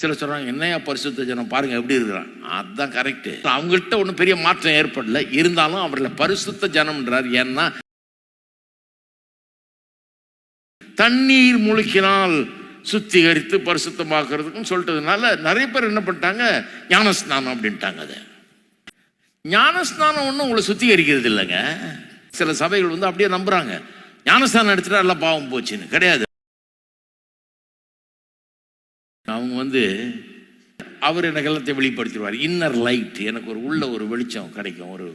சில சொல்கிறாங்க என்னையா பரிசுத்த ஜனம் பாருங்கள் எப்படி இருக்கிறான். அதுதான் கரெக்டு. அவங்கள்ட்ட ஒன்றும் பெரிய மாற்றம் ஏற்படல, இருந்தாலும் அவர்களை பரிசுத்த ஜனம்ன்றார். ஏன்னா தண்ணீர் முழுக்கினால் சுத்திகரித்து பரிசுத்தமாக்குறதுக்குன்னு சொல்லிட்டதுனால நிறைய பேர் என்ன பண்ணிட்டாங்க, ஞானஸ்நானம் அப்படின்ட்டாங்க. அது ஞானஸ்நானம் ஒன்றும் உங்களை சுத்திகரிக்கிறது இல்லைங்க. சில சபைகள் வந்து அப்படியே நம்புறாங்க, ஞானஸ்நானம் எடுத்துட்டா எல்லாம் பாவம் போச்சுன்னு. கிடையாது. அவங்க வந்து அவர் எனக்கு எல்லாத்தையும் வெளிப்படுத்திடுவார். இன்னர் லைட், எனக்கு ஒரு உள்ள ஒரு வெளிச்சம் கிடைக்கும், ஒரு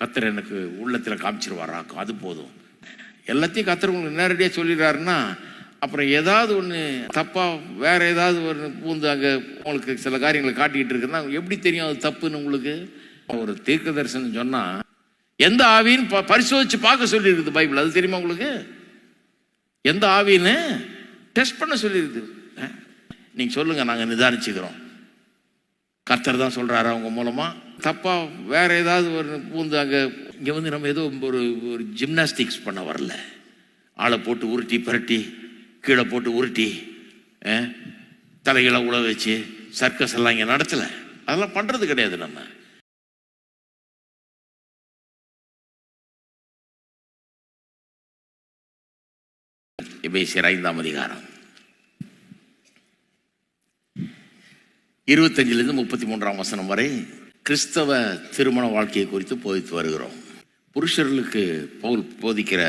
கத்தர் எனக்கு உள்ளத்தில் காமிச்சிருவாராக்கும். அது போதும். எல்லாத்தையும் கத்தர் உங்களுக்கு நேரடியாக சொல்லிடுறாருன்னா அப்புறம் ஏதாவது ஒன்று தப்பாக வேற ஏதாவது ஒரு பூந்து அங்கே உங்களுக்கு சில காரியங்களை காட்டிக்கிட்டு இருக்குன்னா எப்படி தெரியும் அது தப்புன்னு உங்களுக்கு? ஒரு தீர்க்க தரிசனம் சொன்னால் எந்த ஆவின்னு பரிசோதிச்சு பார்க்க சொல்லியிருக்குது பைபிள். அது தெரியுமா உங்களுக்கு? எந்த ஆவின்னு டெஸ்ட் பண்ண சொல்லியிருக்குது. நீங்கள் சொல்லுங்கள், நாங்கள் நிதானிச்சுக்கிறோம். கர்த்தர் தான் சொல்கிறாரு அவங்க மூலமாக. தப்பாக வேற ஏதாவது ஒரு பூந்து அங்கே இங்கே வந்து நம்ம ஏதோ ஒரு ஜிம்னாஸ்டிக்ஸ் பண்ண வரல. ஆளை போட்டு உருட்டி பரட்டி கீழே போட்டு உருட்டி தலைகளை உழ வச்சு சர்க்கஸ் எல்லாம் இங்கே நடத்தலை. அதெல்லாம் பண்ணுறது கிடையாது. நம்ம எபேசியர் 5ஆம் அதிகாரம் 25லிருந்து 33ஆம் வசனம் வரை கிறிஸ்தவ திருமண வாழ்க்கையை குறித்து போதித்து வருகிறோம். புருஷர்களுக்கு பவுல் போதிக்கிற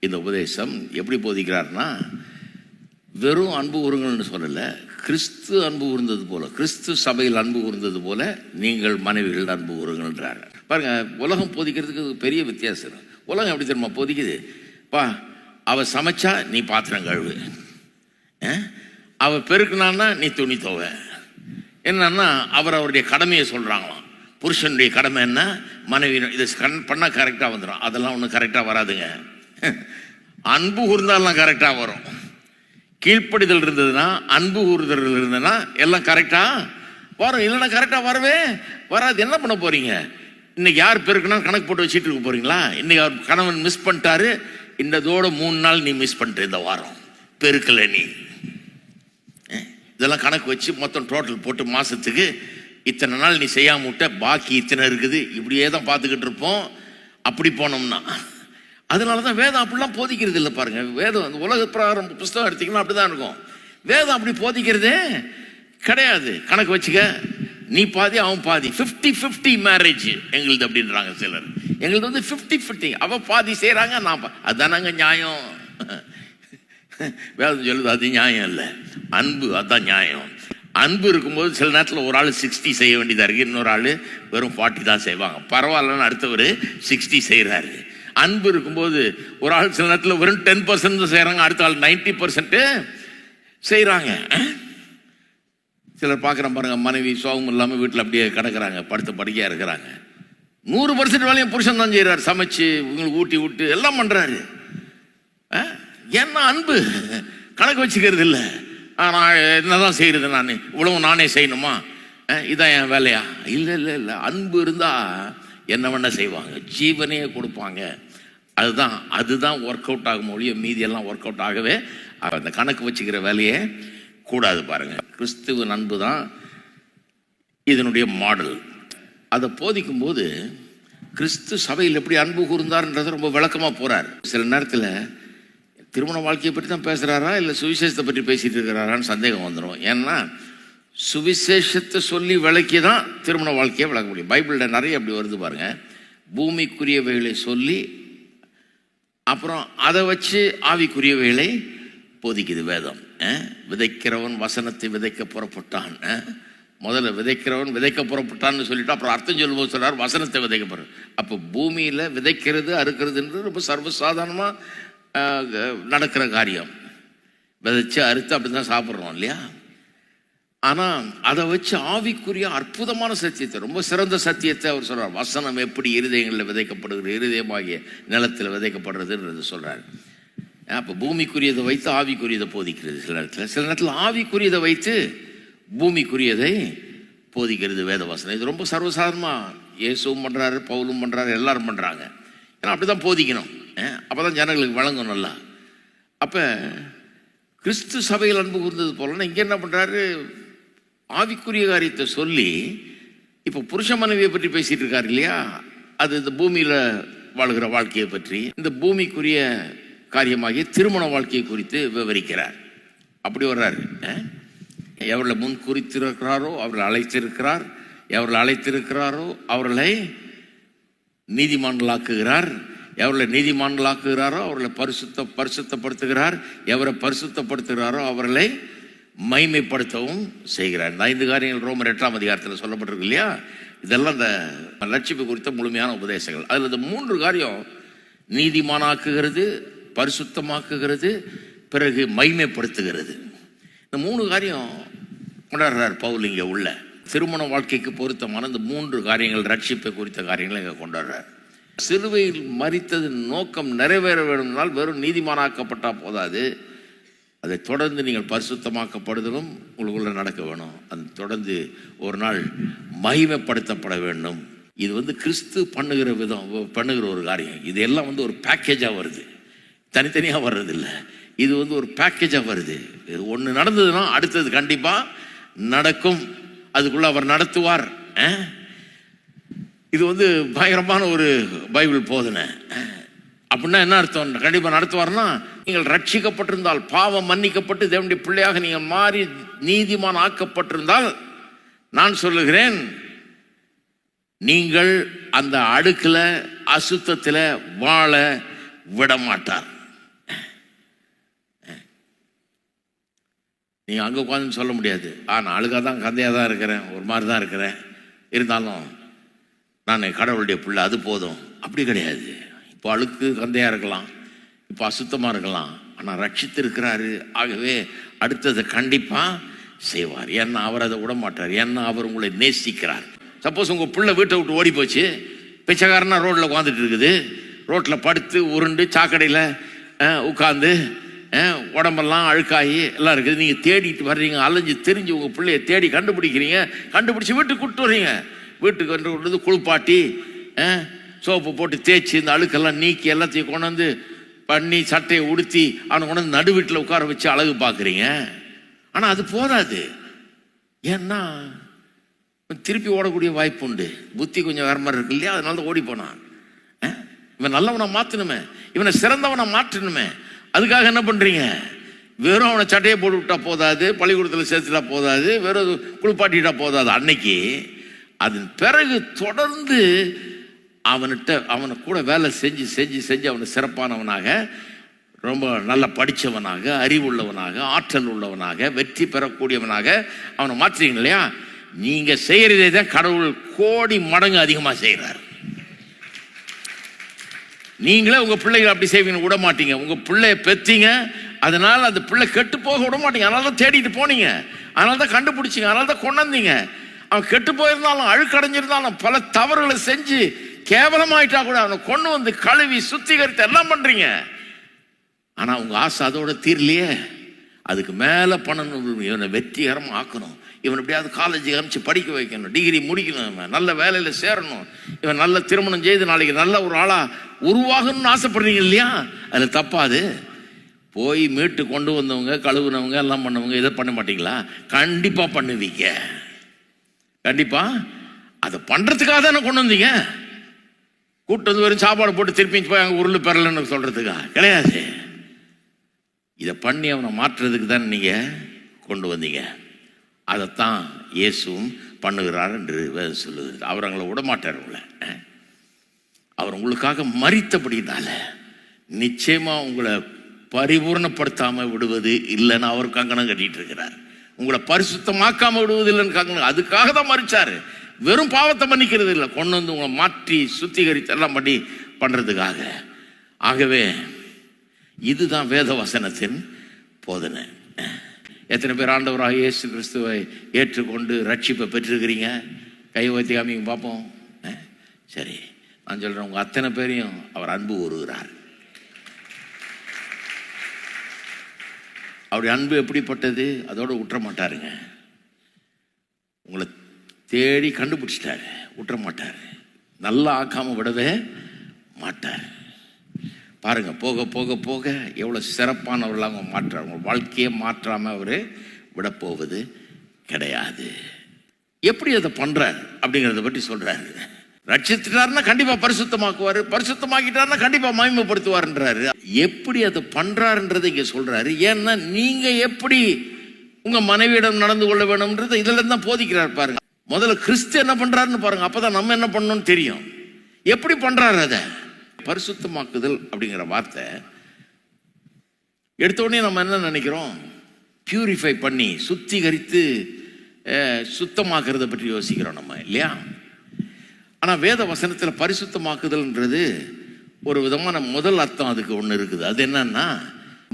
இந்த உபதேசம் எப்படி போதிக்கிறார்னா, வெறும் அன்பு கூறுங்கள்னு சொல்லலை, கிறிஸ்து அன்பு கூர்ந்தது போல, கிறிஸ்து சபையில் அன்பு கூர்ந்தது போல நீங்கள் மனைவிகள் அன்பு கூறுங்கள்ன்றார். பாருங்க, உலகம் போதிக்கிறதுக்கு பெரிய வித்தியாசம். உலகம் எப்படி தெரியுமா போதிக்குது? அவ சமைச்சா நீ பாத்திரம் கழுவு, அவ பெருக்குனான்னா நீ துணி துவ. என்னன்னா அவருடைய கடமையை சொல்றாங்களாம். புருஷனுடைய கடமை என்ன? மனைவி இதை பண்ணா கரெக்டா வந்துடும். அதெல்லாம் ஒன்றும் கரெக்டா வராதுங்க. அன்பு கூர்ந்தாலாம் கரெக்டா வரும். கீழ்ப்படிதல் இருந்ததுன்னா, அன்பு கூறுதல் இருந்ததுன்னா எல்லாம் கரெக்டா வரும். இல்லைன்னா கரெக்டா வரவே வராது. என்ன பண்ண போறீங்க? இன்னைக்கு யார் பெருக்குனா கணக்கு போட்டு வச்சுட்டு இருக்க போறீங்களா? இன்னைக்கு அவர் கணவன் மிஸ் பண்ணிட்டாரு, இந்ததோட 3 நாள் நீ மிஸ் பண்ணிட்டு இந்த வாரம் பெருக்கல நீ. இதெல்லாம் கணக்கு வச்சு மொத்தம் டோட்டல் போட்டு மாசத்துக்கு இத்தனை நாள் நீ செய்யாம விட்ட, பாக்கி இத்தனை இருக்குது. இப்படியே தான் பார்த்துக்கிட்டு இருப்போம். அப்படி போனோம்னா அதனால தான் வேதம் அப்படிலாம் போதிக்கிறது இல்லை. பாருங்க, வேதம் உலக பிரகாரம் புஸ்தகம் எடுத்தீங்கன்னா அப்படிதான் இருக்கும். வேதம் அப்படி போதிக்கிறதே கிடையாது. கணக்கு வச்சுக்க, நீ பாதி அவன் பாதி, 50-50 மேரேஜ் எங்களுது அப்படின்றாங்க சிலர். எங்களுது வந்து 50-50, அவ பாதி செய்யறாங்க, நான் அதுதானாங்க நியாயம். வேதம் சொல்லுது அது நியாயம் இல்லை, அன்பு அதான் நியாயம். அன்பு இருக்கும்போது சில நேரத்தில் ஒரு ஆள் 60 செய்ய வேண்டியதாக இருக்கு, இன்னொரு ஆள் வெறும் 40 தான் செய்வாங்க. பரவாயில்லன்னு அடுத்தவர் 60 செய்கிறாரு. அன்பு இருக்கும்போது ஒரு ஆள் சில நேரத்தில் வெறும் 10% செய்கிறாங்க, அடுத்த ஆள் 90% செய்கிறாங்க. சிலர் பார்க்குறேன் பாருங்க, மனைவி சோகம் இல்லாமல் வீட்டில் அப்படியே கிடக்கிறாங்க, படுத்த படுக்கையாக இருக்கிறாங்க. 100% வேலையும் புருஷன் தான் செய்கிறார். சமைச்சு உங்களுக்கு ஊட்டி விட்டு எல்லாம் பண்ணுறாரு. ஏன்னா அன்பு கணக்கு வச்சுக்கிறது இல்லை. நான் என்னதான் செய்யறது, நான் இவ்வளவு நானே செய்யணுமா, இதான் என் வேலையா? இல்லை இல்லை இல்லை, அன்பு இருந்தால் என்ன வேணா செய்வாங்க, ஜீவனையே கொடுப்பாங்க. அதுதான் ஒர்க் அவுட் ஆகும் ஒழிய மீதியெல்லாம் ஒர்க் அவுட் ஆகவே அந்த கணக்கு வச்சுக்கிற வேலையே கூடாது. பாருங்க, கிறிஸ்துவின் அன்பு தான் இதனுடைய மாடல். அதை போதிக்கும் போது கிறிஸ்து சபையில் எப்படி அன்பு கூர்ந்தார்ன்றதை ரொம்ப விளக்கமாக போறார். சில நேரத்தில் திருமண வாழ்க்கையை பற்றி தான் பேசுகிறாரா இல்லை சுவிசேஷத்தை பற்றி பேசிட்டு இருக்கிறாரான்னு சந்தேகம் வந்துடும். ஏன்னா சுவிசேஷத்தை சொல்லி விளக்கி தான் திருமண வாழ்க்கையை விளக்க முடியும். பைபிளில் நிறைய அப்படி வருது பாருங்க. பூமிக்குரியவைகளை சொல்லி அப்புறம் அதை வச்சு ஆவிக்குரியவைகளை போதிக்குது வேதம். விதைக்கிறவன் வசனத்தை விதைக்க புறப்பட்டான். முதல்ல விதைக்கிறவன் விதைக்க புறப்பட்டான்னு சொல்லிட்டு அப்புறம் அர்த்தம் சொல்லும்போது சொல்றார் வசனத்தை விதைக்க போற. அப்போ பூமியில் விதைக்கிறது அறுக்கிறதுன்றது ரொம்ப சர்வசாதாரணமாக நடக்கிற காரியம். விதைச்சு அறுத்து அப்படி தான் சாப்பிட்றோம் இல்லையா? ஆனால் அதை வச்சு ஆவிக்குரிய அற்புதமான சத்தியத்தை, ரொம்ப சிறந்த சத்தியத்தை அவர் சொல்றார். வசனம் எப்படி இருதயங்களில் விதைக்கப்படுகிறது, இருதயமாகிய நிலத்தில் விதைக்கப்படுறதுன்றது சொல்றாரு. அப்போ பூமிக்குரியதை வைத்து ஆவிக்குரியதை போதிக்கிறது சில நேரத்தில் ஆவிக்குரியதை வைத்து பூமிக்குரியதை போதிக்கிறது வேதவசனம். இது ரொம்ப சர்வசாதாரணமாக இயேசுவும் பண்ணுறாரு, பவுலும் பண்ணுறாரு, எல்லாரும் பண்ணுறாங்க. ஏன்னா அப்படி தான் போதிக்கணும். அப்போ தான் ஜனங்களுக்கு வழங்கும் நல்லா. அப்போ கிறிஸ்து சபையில் அன்பு கூர்ந்தது போலன்னா இங்கே என்ன பண்ணுறாரு, ஆவிக்குரிய காரியத்தை சொல்லி இப்போ புருஷ மனைவியை பற்றி பேசிட்டு இருக்காரு இல்லையா, அது இந்த பூமியில் வாழ்கிற வாழ்க்கையை பற்றி, இந்த பூமிக்குரிய காரியமாகிய திருமண வாழ்க்கையை குறித்து விவரிக்கிறார். அப்படி வர்றாரு. எவர்களை முன் குறித்திருக்கிறாரோ அவர்களை அழைத்திருக்கிறார், எவர்களை அழைத்திருக்கிறாரோ அவர்களை நீதிமான்களாக்குகிறார், எவர்களை நீதிமான்களாக்குகிறாரோ அவர்களை பரிசுத்தப்படுத்துகிறார், எவரை பரிசுத்தப்படுத்துகிறாரோ அவர்களை மைமைப்படுத்தவும் செய்கிறார். இந்த 5 காரியங்கள் ரோமர் 8ஆம் அதிகாரத்தில் சொல்லப்பட்டிருக்கு இல்லையா. இதெல்லாம் இந்த ரட்சிப்பு குறித்த முழுமையான உபதேசங்கள். அதில் இந்த 3 காரியம், நீதிமானாக்குகிறது, பரிசுத்தமாக்குகிறது, பிறகு மைமைப்படுத்துகிறது. இந்த 3 காரியம் கொண்டாடுறார் பவுல். இங்கே உள்ள திருமண வாழ்க்கைக்கு பொருத்தமான இந்த 3 காரியங்கள், ரட்சிப்பை குறித்த காரியங்களை இங்கே கொண்டாடுறார். சிலுவையில் மரித்தது நோக்கம் நிறைவேற வேண்டும்னால் வெறும் நீதிமானாக்கப்பட்டால் போதாது, அதை தொடர்ந்து நீங்கள் பரிசுத்தமாக்கப்படுதலும் உங்களுக்குள்ள நடக்க வேணும். அது தொடர்ந்து ஒரு நாள் மகிமைப்படுத்தப்பட வேண்டும். இது கிறிஸ்து பண்ணுகிற ஒரு காரியம். இது எல்லாம் ஒரு பேக்கேஜாக வருது, தனித்தனியாக வர்றதில்லை. இது ஒரு பேக்கேஜாக வருது. இது ஒன்று நடந்ததுன்னா அடுத்தது கண்டிப்பாக நடக்கும், அதுக்குள்ள அவர் நடத்துவார். இது பயங்கரமான ஒரு பைபிள் போதனை. அப்படின்னா என்ன அர்த்தம்? கண்டிப்பாக நடத்துவார்னா, நீங்கள் ரட்சிக்கப்பட்டிருந்தால், பாவம் மன்னிக்கப்பட்டு தேவனுடைய பிள்ளையாக நீங்கள் மாறி நீதிமான் ஆக்கப்பட்டிருந்தால், நான் சொல்லுகிறேன், நீங்கள் அந்த அடுக்கில் அசுத்தத்தில் வாழ விட மாட்டார். நீங்கள் அங்கே உட்காந்து சொல்ல முடியாது, நான் அழுகாக தான் கந்தையாக தான் இருக்கிறேன், ஒரு மாதிரி தான் இருக்கிறேன், இருந்தாலும் நான் கடவுளுடைய பிள்ளை, அது போதும். அப்படி கிடையாது. இப்போ அழுக்கு கந்தையாக இருக்கலாம், இப்போ அசுத்தமாக இருக்கலாம், ஆனால் ரட்சித்து இருக்கிறாரு. ஆகவே அடுத்ததை கண்டிப்பாக செய்வார். ஏன்னா அவர் அதை விட மாட்டார். ஏன்னா அவர் உங்களை நேசிக்கிறார். சப்போஸ் உங்கள் பிள்ளை வீட்டை விட்டு ஓடி போச்சு, பிச்சைக்காரனா ரோட்டில் உட்காந்துட்டு இருக்குது, ரோட்டில் படுத்து உருண்டு சாக்கடையில் உட்காந்து உடம்பெல்லாம் அழுக்காகி எல்லாம் இருக்குது, நீங்கள் தேடிட்டு வர்றீங்க, அலைஞ்சு தெரிஞ்சு உங்கள் பிள்ளைய தேடி கண்டுபிடிக்கிறீங்க, கண்டுபிடிச்சி வீட்டுக்கு கூப்பிட்டு வர்றீங்க. வீட்டுக்கு வந்து குளிப்பாட்டி சோப்பு போட்டு தேய்ச்சி இந்த அழுக்கெல்லாம் நீக்கி எல்லாத்தையும் கொண்டாந்து பண்ணி சட்டையை உடுத்தி அவனை கொண்டாந்து நடு வீட்டில் உட்கார வச்சு அழகு பார்க்குறீங்க. ஆனால் அது போதாது. ஏன்னா திருப்பி ஓடக்கூடிய வாய்ப்பு உண்டு. புத்தி கொஞ்சம் வேற மாதிரி இருக்கு இல்லையா, அதனால தான் ஓடி போனான். இவன் நல்லவனை மாற்றணுமே, இவனை சிறந்தவனை மாற்றணுமே, அதுக்காக என்ன பண்ணுறீங்க? வெறும் அவனை சட்டையை போட்டு விட்டா போதாது, பள்ளிக்கூடத்தில் சேர்த்துட்டா போதாது, வெறும் குளிப்பாட்டிட்டா போதாது அன்னைக்கு. அதன் பிறகு தொடர்ந்து அவனை கூட வேலை செஞ்சு செஞ்சு செஞ்சு அவனை சிறப்பானவனாக, ரொம்ப நல்லா படித்தவனாக, அறிவுள்ளவனாக, ஆற்றல் உள்ளவனாக, வெற்றி பெறக்கூடியவனாக அவனை மாற்றுறீங்க இல்லையா. நீங்கள் செய்கிறதே தான் கடவுள் கோடி மடங்கு அதிகமாக செய்கிறார். நீங்களே உங்கள் பிள்ளைகளை அப்படி செய்வீங்க, விட மாட்டீங்க. உங்கள் பிள்ளைய பெற்றீங்க, அதனால் அந்த பிள்ளை கெட்டு போக விட மாட்டீங்க. அதனால தான் தேடிட்டு போனீங்க, அதனால தான் கண்டுபிடிச்சிங்க, அதனால தான் கொண்டாந்தீங்க. அவன் கெட்டு போயிருந்தாலும் அழுக்கடைஞ்சிருந்தாலும் பல தவறுகளை செஞ்சு கேவலமாயிட்டா கூட அவனை கொண்டு வந்து கழுவி சுத்திகரித்து எல்லாம் பண்றீங்க. ஆனா உங்க ஆசை அதோட தீரலையே, அதுக்கு மேல பண்ணணும், இவனை வெற்றிகரமாக ஆக்கணும், இவன் எப்படியாவது காலேஜ் அனுப்பிச்சு படிக்க வைக்கணும், டிகிரி முடிக்கணும், இவன் நல்ல வேலையில சேரணும், இவன் நல்ல திருமணம் செய்து நாளைக்கு நல்ல ஒரு ஆளா உருவாகணும்னு ஆசைப்படுறீங்க இல்லையா. அதுல தப்பாது. போய் மீட்டு கொண்டு வந்தவங்க, கழுவுனவங்க, எல்லாம் பண்ணவங்க இதை பண்ண மாட்டீங்களா? கண்டிப்பா பண்ணுவீங்க. கண்டிப்பா அதை பண்றதுக்காக தானே கொண்டு வந்தீங்க. கூட்டு வெறும் சாப்பாடு போட்டு திருப்பி போய் அங்கே உருள் பெறலன்னு சொல்றதுக்கா கிடையாது. இதை பண்ணி அவனை மாற்றுறதுக்கு தான் நீங்க கொண்டு வந்தீங்க. அதைத்தான் இயேசுவும் பண்ணுகிறார் என்று வேதம் சொல்லுது. அவர் அவங்கள விடமாட்டார். உங்களை அவர் உங்களுக்காக மரித்தபடினால நிச்சயமா உங்களை பரிபூர்ணப்படுத்தாம விடுவது இல்லைன்னு அவர் கங்கணம் கட்டிட்டு இருக்கிறார். உங்களை பரிசுத்தமாக்காம விடுவது இல்லைன்னு கங்கணம், அதுக்காக தான் மரிச்சாரு. வெறும் பாவத்தை மன்னிக்கிறது இல்லை, கொண்டு வந்து உங்களை மாற்றி சுத்திகரித்து எல்லாம் பண்ணி பண்றதுக்காக. ஆகவே இதுதான் வேத வசனத்தின் போதனை. எத்தனை பேர் ஆண்டவராக இயேசு கிறிஸ்துவை ஏற்றுக்கொண்டு ரட்சிப்பை பெற்றிருக்கிறீங்க? கை வைத்து காமிங்க பார்ப்போம். சரி, நான் சொல்றேன், உங்க அத்தனை பேரையும் அவர் அன்பு கூறுகிறார். அவருடைய அன்பு எப்படிப்பட்டது? அதோட விட்டுற மாட்டாருங்க. உங்களை தேடி கண்டுபிடிச்சிட்டாரு, விட்டுற மாட்டார். நல்லா ஆக்காம விடவே மாட்டார். பாருங்க, போக போக போக எவ்வளோ சிறப்பானவர்கள் அவங்க மாற்ற, அவங்க வாழ்க்கையை மாற்றாமல் அவர் விடப்போவது கிடையாது. எப்படி அதை பண்றார் அப்படிங்கிறத பற்றி சொல்றாரு. ரட்சித்துட்டாருன்னா கண்டிப்பா பரிசுத்தமாக்குவாரு, பரிசுத்தமாக்கிட்டாருன்னா கண்டிப்பா மகிமைப்படுத்துவாருன்றாரு. எப்படி அதை பண்றாருன்றதை இங்க சொல்றாரு. ஏன்னா நீங்க எப்படி உங்க மனைவியிடம் நடந்து கொள்ள வேணும்ன்றது இதுல தான் போதிக்கிறார். பாருங்க, முதல்ல கிறிஸ்து என்ன பண்றாருன்னு பாருங்க, அப்பதான் நம்ம என்ன பண்ணணும்னு தெரியும். எப்படி பண்றாரு அதை? பரிசுத்தமாக்குதல் அப்படிங்கிற வார்த்தை எடுத்த உடனே நம்ம என்ன நினைக்கிறோம்? பியூரிஃபை பண்ணி சுத்திகரித்து சுத்தமாக்குறத பற்றி யோசிக்கிறோம் நம்ம, இல்லையா? ஆனால் வேத வசனத்தில் பரிசுத்தமாக்குதல்ன்றது ஒரு விதமான முதல் அர்த்தம் அதுக்கு ஒன்று இருக்குது. அது என்னன்னா,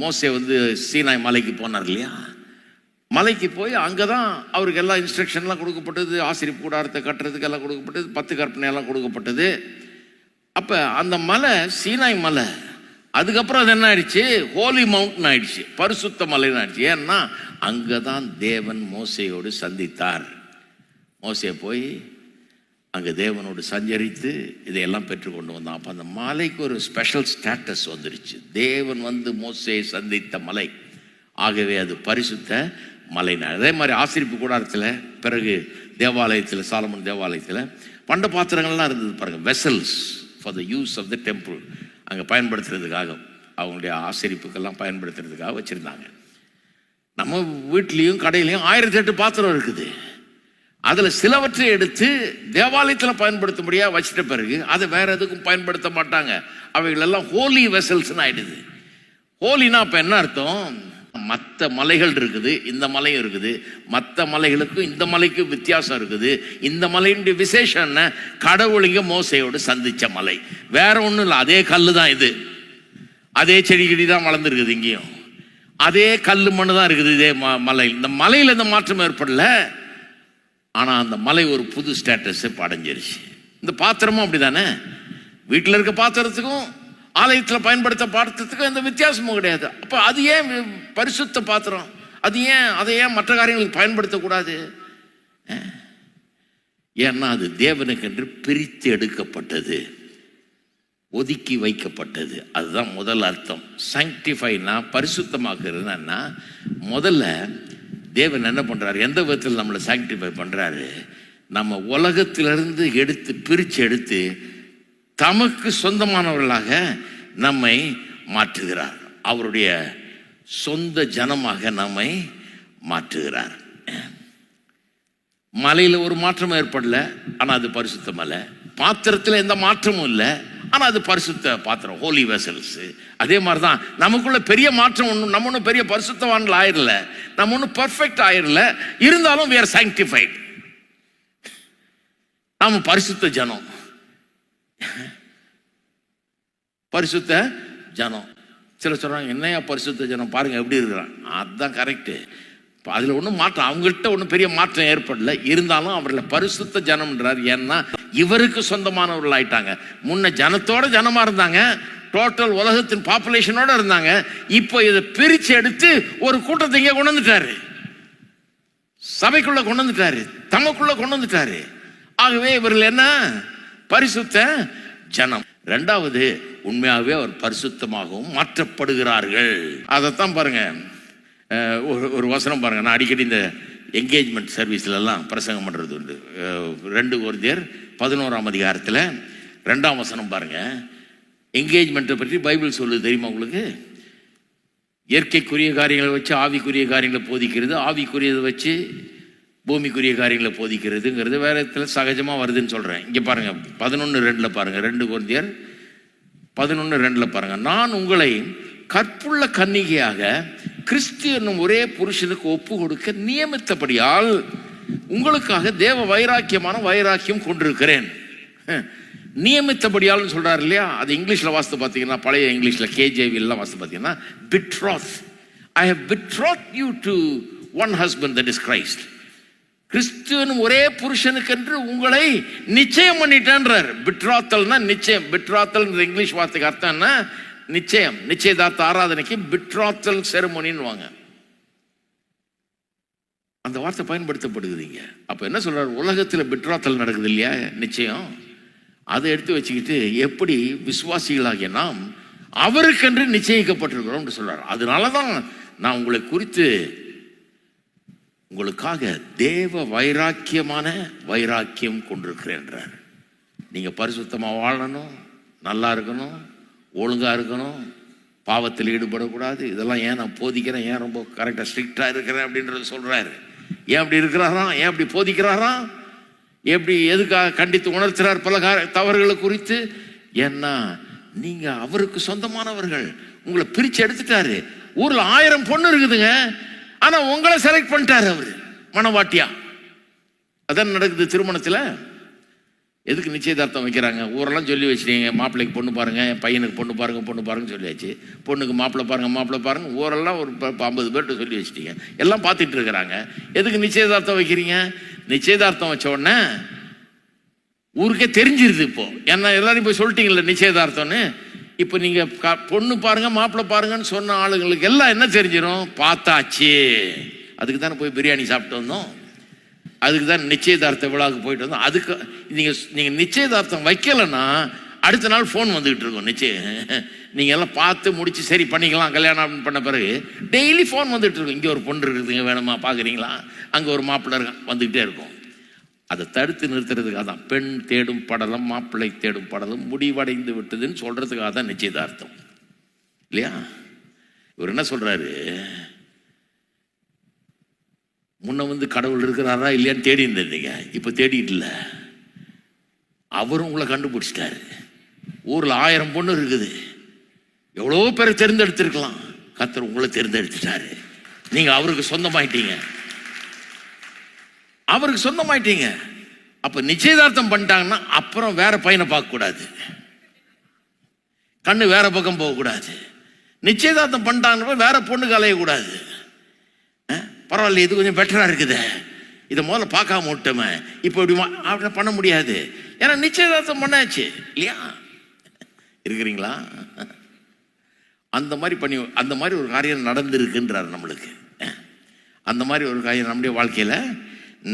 மோசே சீனாய் மலைக்கு போனார் இல்லையா? மலைக்கு போய் அங்கே தான் அவருக்கு எல்லா இன்ஸ்ட்ரக்ஷன்லாம் கொடுக்கப்பட்டது, ஆசிரியப்பு கூடாரத்தை கட்டுறதுக்கு எல்லாம் கொடுக்கப்பட்டது, 10 கற்பனையெல்லாம் கொடுக்கப்பட்டது. அப்போ அந்த மலை சீனாய் மலை, அதுக்கப்புறம் அது என்ன ஆயிடுச்சு? ஹோலி மவுண்டன் ஆயிடுச்சு, பரிசுத்த மலைன்னு ஆயிடுச்சு. ஏன்னா அங்கே தான் தேவன் மோசையோடு சந்தித்தார். மோசே போய் அங்கே தேவனோடு சஞ்சரித்து இதையெல்லாம் பெற்றுக்கொண்டு வந்தான். அப்போ அந்த மலைக்கு ஒரு ஸ்பெஷல் ஸ்டேட்டஸ் வந்துருச்சு. தேவன் மோசையை சந்தித்த மலை, ஆகவே அது பரிசுத்த மலை. அதே மாதிரி ஆசரிப்பு கூடாரத்தில் பிறகு தேவாலயத்தில், சாலமன் தேவாலயத்தில் பண்ட பாத்திரங்கள்லாம் இருந்தது பாருங்க, vessels for the use of the temple, அங்கே பயன்படுத்துறதுக்காக, அவங்களுடைய ஆசரிப்புக்கெல்லாம் பயன்படுத்துறதுக்காக வச்சுருந்தாங்க. நம்ம வீட்லேயும் கடையிலையும் 1008 பாத்திரம் இருக்குது. அதில் சிலவற்றை எடுத்து தேவாலயத்தில் பயன்படுத்தும்படியாக வச்சிட்ட பிறகு அதை வேற எதுக்கும் பயன்படுத்த மாட்டாங்க. அவைகளெல்லாம் ஹோலி வெசல்ஸ்ன்னு ஆயிடுது. ஹோலினா இப்போ என்ன அர்த்தம்? மற்ற மலைகள் இருக்குது, இந்த மலையும் இருக்குது, மற்ற மலைகளுக்கும் இந்த மலைக்கும் வித்தியாசம் இருக்குது. இந்த மலையினுடைய விசேஷம் என்ன? கடவுளிங்க மோசையோடு சந்திச்ச மலை, வேற ஒன்றும் இல்லை. அதே கல் தான் இது, அதே செடி கொடி தான் வளர்ந்துருக்குது, இங்கேயும் அதே கல் மண்ணு தான் இருக்குது இதே மலை. இந்த மலையில் எந்த மாற்றம் ஏற்படல, ஆனால் அந்த மலை ஒரு புது ஸ்டேட்டஸை அடைஞ்சிருச்சு. இந்த பாத்திரமும் அப்படிதானே, வீட்டில் இருக்க பாத்திரத்துக்கும் ஆலயத்தில் பயன்படுத்த பாத்திரத்துக்கும் எந்த வித்தியாசமும் கிடையாது. அப்போ அது ஏன் பரிசுத்த பாத்திரம்? அதை ஏன் மற்ற காரியங்களுக்கு பயன்படுத்தக்கூடாது? ஏன்னா அது தேவனுக்கென்று பிரித்து எடுக்கப்பட்டது, ஒதுக்கி வைக்கப்பட்டது. அதுதான் முதல் அர்த்தம். சாங்டிஃபைனா பரிசுத்தமாக்குறதுன்னா, முதல்ல தேவன் என்ன பண்றாரு, எந்த விதத்தில் நம்மளை சாங்டிஃபை பண்றாரு? நம்ம உலகத்திலிருந்து பிரித்து எடுத்து தமக்கு சொந்தமானவர்களாக நம்மை மாற்றுகிறார். அவருடைய சொந்த ஜனமாக நம்மை மாற்றுகிறார். மலையில் ஒரு மாற்றம் ஏற்படல, ஆனால் அது பரிசுத்த மலை. பாத்திரத்தில் எந்த மாற்றமும் இல்லை, ஆனால் அது பரிசுத்த பாத்திரம், ஹோலி வெசல்ஸ். அதே மாதிரி தான் நமக்குள்ள பெரிய மாற்றம் ஒன்றும், நம்ம ஒன்றும் பெரிய பரிசுத்தவான்கள் ஆயிடல, நம்ம ஒன்றும் பர்ஃபெக்ட் ஆயிடல, இருந்தாலும் we are sanctified. நாம பரிசுத்த ஜனம், பரிசுத்த ஜனம். சில சொல்றாங்க, என்னையா பரிசுத்த ஜனம், பாருங்க எப்படி இருக்கிறான். அதுதான் கரெக்டு. அதில் ஒன்றும் மாற்றம், அவங்கள்ட்ட ஒன்றும் பெரிய மாற்றம் ஏற்படல, இருந்தாலும் அவர்களை பரிசுத்த ஜனம்ன்றார். ஏன்னா இவருக்கு சொந்தமானவர்கள் ஆயிட்டாங்க. முன்ன ஜனத்தோட ஜனமா இருந்தாங்க, டோட்டல் உலகத்தின் பாப்புலேஷனோட இருந்தாங்க. இப்போ இதை பிரித்து எடுத்து ஒரு கூட்டத்தை இங்கே கொண்டு வந்துட்டாரு, சபைக்குள்ள கொண்டு வந்துட்டாரு, தமக்குள்ள கொண்டு வந்துட்டாரு. ஆகவே இவர்கள் என்ன? பரிசுத்த ஜனம். ரெண்டாவது, உண்மையாகவே அவர் பரிசுத்தமாகவும் மாற்றப்படுகிறார்கள். அதைத்தான் பாருங்க, ஒரு வசனம் பாருங்க. நான் அடிக்கடி இந்த என்கேஜ்மெண்ட் சர்வீஸ்லாம் பிரசங்கம் பண்ணுறது உண்டு. 2 கொரிந்தியர் 11ஆம் அதிகாரத்தில் 2ஆம் வசனம் பாருங்க. என்கேஜ்மெண்ட்டை பற்றி பைபிள் சொல்லுது, தெரியுமா உங்களுக்கு? இயற்கைக்குரிய காரியங்களை வச்சு ஆவிக்குரிய காரியங்களை போதிக்கிறது, ஆவிக்குரியதை வச்சு பூமிக்குரிய காரியங்களை போதிக்கிறதுங்கிறது வேற இடத்துல சகஜமாக வருதுன்னு சொல்கிறேன். இங்கே பாருங்கள், 11:2 பாருங்கள். 2 கொரிந்தியர் 11:2 பாருங்கள். நான் உங்களை கற்புள்ள கன்னிகையாக கிறிஸ்து என்னும் ஒரே புருஷனுக்கு ஒப்பு கொடுக்க நியமித்தபடியால் உங்களுக்காக தேவ வைராக்கியம் கொண்டிருக்கிறேன். நியமித்தபடியால் சொல்றாரு இல்லையா? அது இங்கிலீஷ்ல வாசித்து பார்த்தீங்கன்னா, பழைய இங்கிலீஷ்ல KJV எல்லாம் வாசித்து பார்த்தீங்கன்னா, betrothed, I have betrothed you to one husband, that is Christ. கிறிஸ்துவனும் ஒரே புருஷனுக்கென்று உங்களை நிச்சயம் பண்ணிட்டேன்றார். பிட்ராத்தல்னா நிச்சயம். பிட்ராத்தல் இங்கிலீஷ் வார்த்தைக்கு அர்த்தம் என்ன? நிச்சயம். நிச்சயதார்த்த ஆராதனைக்கு பிட்ராத்தல் செரமோனின்னு வாங்க, அந்த வார்த்தை பயன்படுத்தப்படுகிறீங்க. அப்ப என்ன சொல்றாரு? உலகத்தில் பிட்ராத்தல் நடக்குது இல்லையா, நிச்சயம். அதை எடுத்து வச்சுக்கிட்டு எப்படி விசுவாசிகளாகிய நாம் அவருக்கென்று நிச்சயிக்கப்பட்டிருக்கிறோம் சொல்றார். அதனாலதான் நான் உங்களை குறித்து உங்களுக்காக தேவ வைராக்கியமான வைராக்கியம் கொண்டிருக்கிறேன். நீங்க பரிசுத்தமா வாழணும், நல்லா இருக்கணும், ஒழுங்கா இருக்கணும், பாவத்தில் ஈடுபடக்கூடாது. இதெல்லாம் ஏன் நான் போதிக்கிறேன், ஏன் ரொம்ப கரெக்டா ஸ்ட்ரிக்டா இருக்கிறேன் அப்படின்றது சொல்றாரு. ஏன் அப்படி இருக்கிறாராம், ஏன் அப்படி போதிக்கிறாராம், எப்படி எதுக்காக கண்டித்து உணர்த்துறார் பல தவறுகளை குறித்து? ஏன்னா நீங்க அவருக்கு சொந்தமானவர்கள். உங்களை பிரிச்சு எடுத்துட்டாரு. ஊர்ல 1000 பொண்ணு இருக்குதுங்க, ஆனா உங்களை செலக்ட் பண்ணிட்டாரு அவரு மனவாட்டியா. அதான் நடக்குது திருமணத்துல. எதுக்கு நிச்சயதார்த்தம் வைக்கிறாங்க? ஊரெல்லாம் சொல்லி வச்சிட்டீங்க, மாப்பிள்ளைக்கு பொண்ணு பாருங்க, பையனுக்கு பொண்ணு பாருங்க, பொண்ணு பாருங்க சொல்லியாச்சு. பொண்ணுக்கு மாப்பிள்ளை பாருங்க, மாப்பிள்ளை பாருங்க, ஊரெல்லாம் ஒரு 50 பேர்கிட்ட சொல்லி வச்சிட்டீங்க. எல்லாம் பார்த்துட்டு இருக்கிறாங்க. எதுக்கு நிச்சயதார்த்தம் வைக்கிறீங்க? நிச்சயதார்த்தம் வச்ச உடனே ஊருக்கே தெரிஞ்சிருது இப்போ. ஏன்னா எல்லாரும் போய் சொல்லிட்டீங்கல்ல நிச்சயதார்த்தம்னு. இப்போ நீங்க பொண்ணு பாருங்க, மாப்பிள்ளை பாருங்கன்னு சொன்ன ஆளுங்களுக்கு எல்லாம் என்ன தெரிஞ்சிடும்? பார்த்தாச்சு. அதுக்கு தானே போய் பிரியாணி சாப்பிட்டு வந்தோம், அதுக்கு தான் நிச்சயதார்த்த விழாவுக்கு போயிட்டு வந்தோம். அதுக்கு நீங்க நிச்சயதார்த்தம் வைக்கலைன்னா அடுத்த நாள் ஃபோன் வந்துகிட்டு இருக்கும். நீங்க எல்லாம் பார்த்து முடிச்சு சரி பண்ணிக்கலாம் கல்யாணம் பண்ண பிறகு டெய்லி ஃபோன் வந்துட்டு இருக்கும். இங்கே ஒரு பொண்ணு இருக்குதுங்க, வேணுமா பார்க்குறீங்களா? அங்கே ஒரு மாப்பிள்ளை வந்துகிட்டே இருக்கும். அதை தடுத்து நிறுத்துறதுக்காக தான் பெண் தேடும் படலம், மாப்பிள்ளை தேடும் படலம் முடிவடைந்து விட்டதுன்னு சொல்றதுக்காக தான் நிச்சயதார்த்தம், இல்லையா? இவர் என்ன சொல்றாரு? முன்ன கடவுள் இருக்கிறாரா இல்லையான்னு தேடி இருந்தீங்க, இப்ப தேடிட்டு இல்லை. அவரும் உங்களை கண்டுபிடிச்சிட்டாரு. ஊர்ல 1000 பொண்ணு இருக்குது, எவ்வளோ பேரை தேர்ந்தெடுத்திருக்கலாம். கர்த்தர் உங்களை தேர்ந்தெடுத்துட்டாரு. நீங்க அவருக்கு சொந்தமாயிட்டீங்க, அவருக்கு சொந்தமாயிட்டீங்க. அப்ப நிச்சயதார்த்தம் பண்ணிட்டாங்கன்னா அப்புறம் வேற பையனை பார்க்க கூடாது, கண்ணு வேற பக்கம் போக கூடாது. நிச்சயதார்த்தம் பண்ணிட்டாங்க வேற பொண்ணுக்கு அலையக்கூடாது. பரவாயில்ல, இது கொஞ்சம் பெட்டரா இருக்குது, இதை முதல்ல பார்க்காம விட்டோமே, இப்போ இப்படி பண்ண முடியாது. ஏன்னா நிச்சயதார்த்தம் பண்ணாச்சு, இல்லையா? இருக்கிறீங்களா? அந்த மாதிரி ஒரு காரியம் நடந்திருக்குன்றார் நம்மளுக்கு. அந்த மாதிரி ஒரு காரியம் நம்முடைய வாழ்க்கையில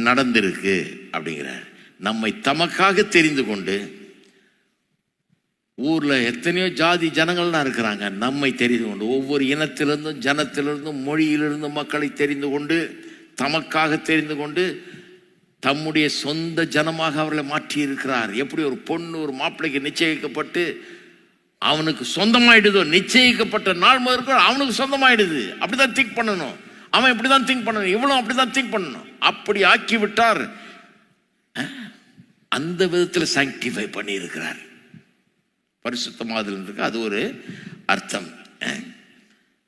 நடந்திருக்கு அப்படிங்கிறார். நம்மை தமக்காக தெரிந்து கொண்டு, ஊர்ல எத்தனையோ ஜாதி ஜனங்கள்லாம் இருக்கிறாங்க, நம்மை தெரிந்து கொண்டு, ஒவ்வொரு இனத்திலிருந்தும் ஜனத்திலிருந்தும் மொழியிலிருந்தும் மக்களை தெரிந்து கொண்டு, தமக்காக தெரிந்து கொண்டு தம்முடைய சொந்த ஜனமாக அவர்களை மாற்றி இருக்கிறார். எப்படி ஒரு பொண்ணு ஒரு மாப்பிள்ளைக்கு நிச்சயிக்கப்பட்டு அவனுக்கு சொந்தமாயிடுதோ, நிச்சயிக்கப்பட்ட நாள் முதற்க அவனுக்கு சொந்தமாயிடுது. அப்படிதான் திங்க் பண்ணணும். அவன் இப்படிதான் திங்க் பண்ணணும், இவனும் அப்படிதான் திங்க் பண்ணணும். அப்படி ஆக்கி விட்டார். அந்த விதத்தில் சாங்டிஃபை பண்ணி இருக்கிறார். பரிசுத்தமாதல் இருக்கு, அது ஒரு அர்த்தம்.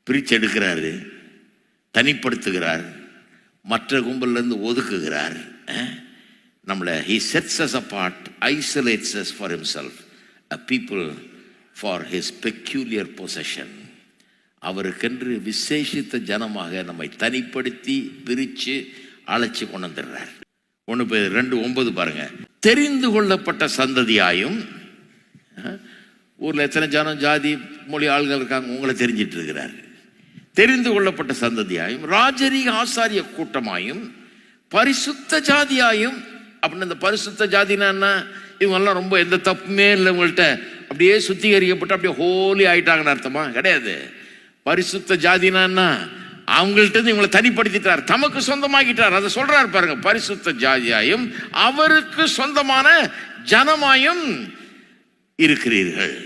பிரிச்செடுக்கிறாரு, தனிப்படுத்துகிறார், மற்ற கும்பல்ல இருந்து ஒதுக்குகிறார். நம்மளை he sets us apart, isolates us for himself, a people for his peculiar possession. அவருக்கென்று விசேஷித்த ஜனமாக நம்மை தனிப்படுத்தி பிரித்து அழைச்சி கொண்டு வந்துடுறார். 1:2-9 பாருங்க. தெரிந்து கொள்ளப்பட்ட சந்ததியாயும், ஊர்ல எத்தனை ஜனம் ஜாதி மொழி ஆள்கள் இருக்காங்க, உங்களை தெரிஞ்சிட்டு இருக்கிறார். தெரிந்து கொள்ளப்பட்ட சந்ததியாயும், ராஜரீக ஆசாரிய கூட்டமாயும், பரிசுத்த ஜாதியாயும். அப்படின்னு அந்த பரிசுத்த ஜாதினா என்ன? இவங்கெல்லாம் ரொம்ப எந்த தப்புமே இல்லை, உங்கள்கிட்ட அப்படியே சுத்திகரிக்கப்பட்டு அப்படியே ஹோலி ஆயிட்டாங்கன்னு அர்த்தமா? கிடையாது. பரிசுத்த ஜாதினா என்ன? அவங்கள்ட்ட இவங்களை தனிப்படுத்திட்டார், தமக்கு சொந்தமாக்கிட்டார். அதை சொல்றாரு பாருங்க. பரிசுத்த ஜாதியாயும் அவருக்கு சொந்தமான ஜனமாயும் இருக்கிறீர்கள்.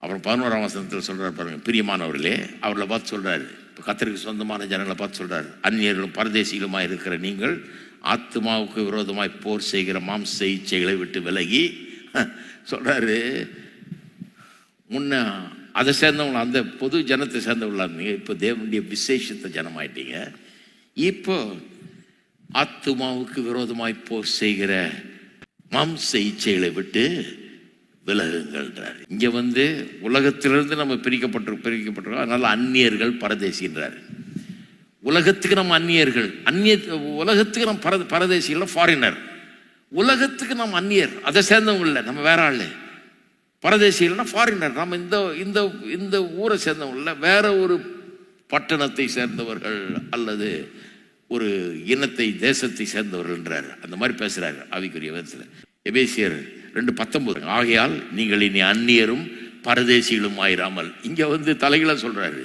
அப்புறம் 11ஆம் வசனத்தில் சொல்றாரு பாருங்க. பிரியமானவர்களே, அவர்களை பார்த்து சொல்றாரு, இப்போ கர்த்தருக்கு சொந்தமான ஜனங்களை பார்த்து சொல்றாரு, அந்நியர்களும் பரதேசிகளுமாய் இருக்கிற நீங்கள் ஆத்மாவுக்கு விரோதமாய் போர் செய்கிற மாம்ச இச்சைகளை விட்டு விலகி சொல்றாரு. முன்ன அதை சேர்ந்தவங்கள, அந்த பொது ஜனத்தை சேர்ந்தவங்களா இருந்தீங்க, இப்போ தேவனுடைய விசேஷத்தை ஜனமாயிட்டீங்க. இப்போ ஆத்மாவுக்கு விரோதமாய் போர் செய்கிற மாம்ச இச்சைகளை விட்டு விலகுங்கள்ன்றார். இங்க உலகத்திலிருந்து நம்ம பிரிக்கப்பட்டிருக்கோம். அதனால அந்நியர்கள் பரதேசின்றார். உலகத்துக்கு நம்ம அந்நியர்கள், உலகத்துக்கு நம்ம பரதேசிகள், ஃபாரினர். உலகத்துக்கு நம்ம அந்நியர், அதை சேர்ந்தவங்க இல்லை, நம்ம வேற ஆளு. பரதேசிகள்னா ஃபாரினர். நம்ம இந்த ஊரை சேர்ந்தவங்க இல்லை, வேற ஒரு பட்டணத்தை சேர்ந்தவர்கள் அல்லது ஒரு இனத்தை தேசத்தை சேர்ந்தவர்கள் என்றார். அந்த மாதிரி பேசுறாரு ஆவிக்குரிய விதத்தில். எபேசியர் 2:19. ஆகையால் நீங்கள் இனி அந்நியரும் பரதேசிகளும் ஆயிராமல். இங்க வந்து தலைகளை சொல்றாரு,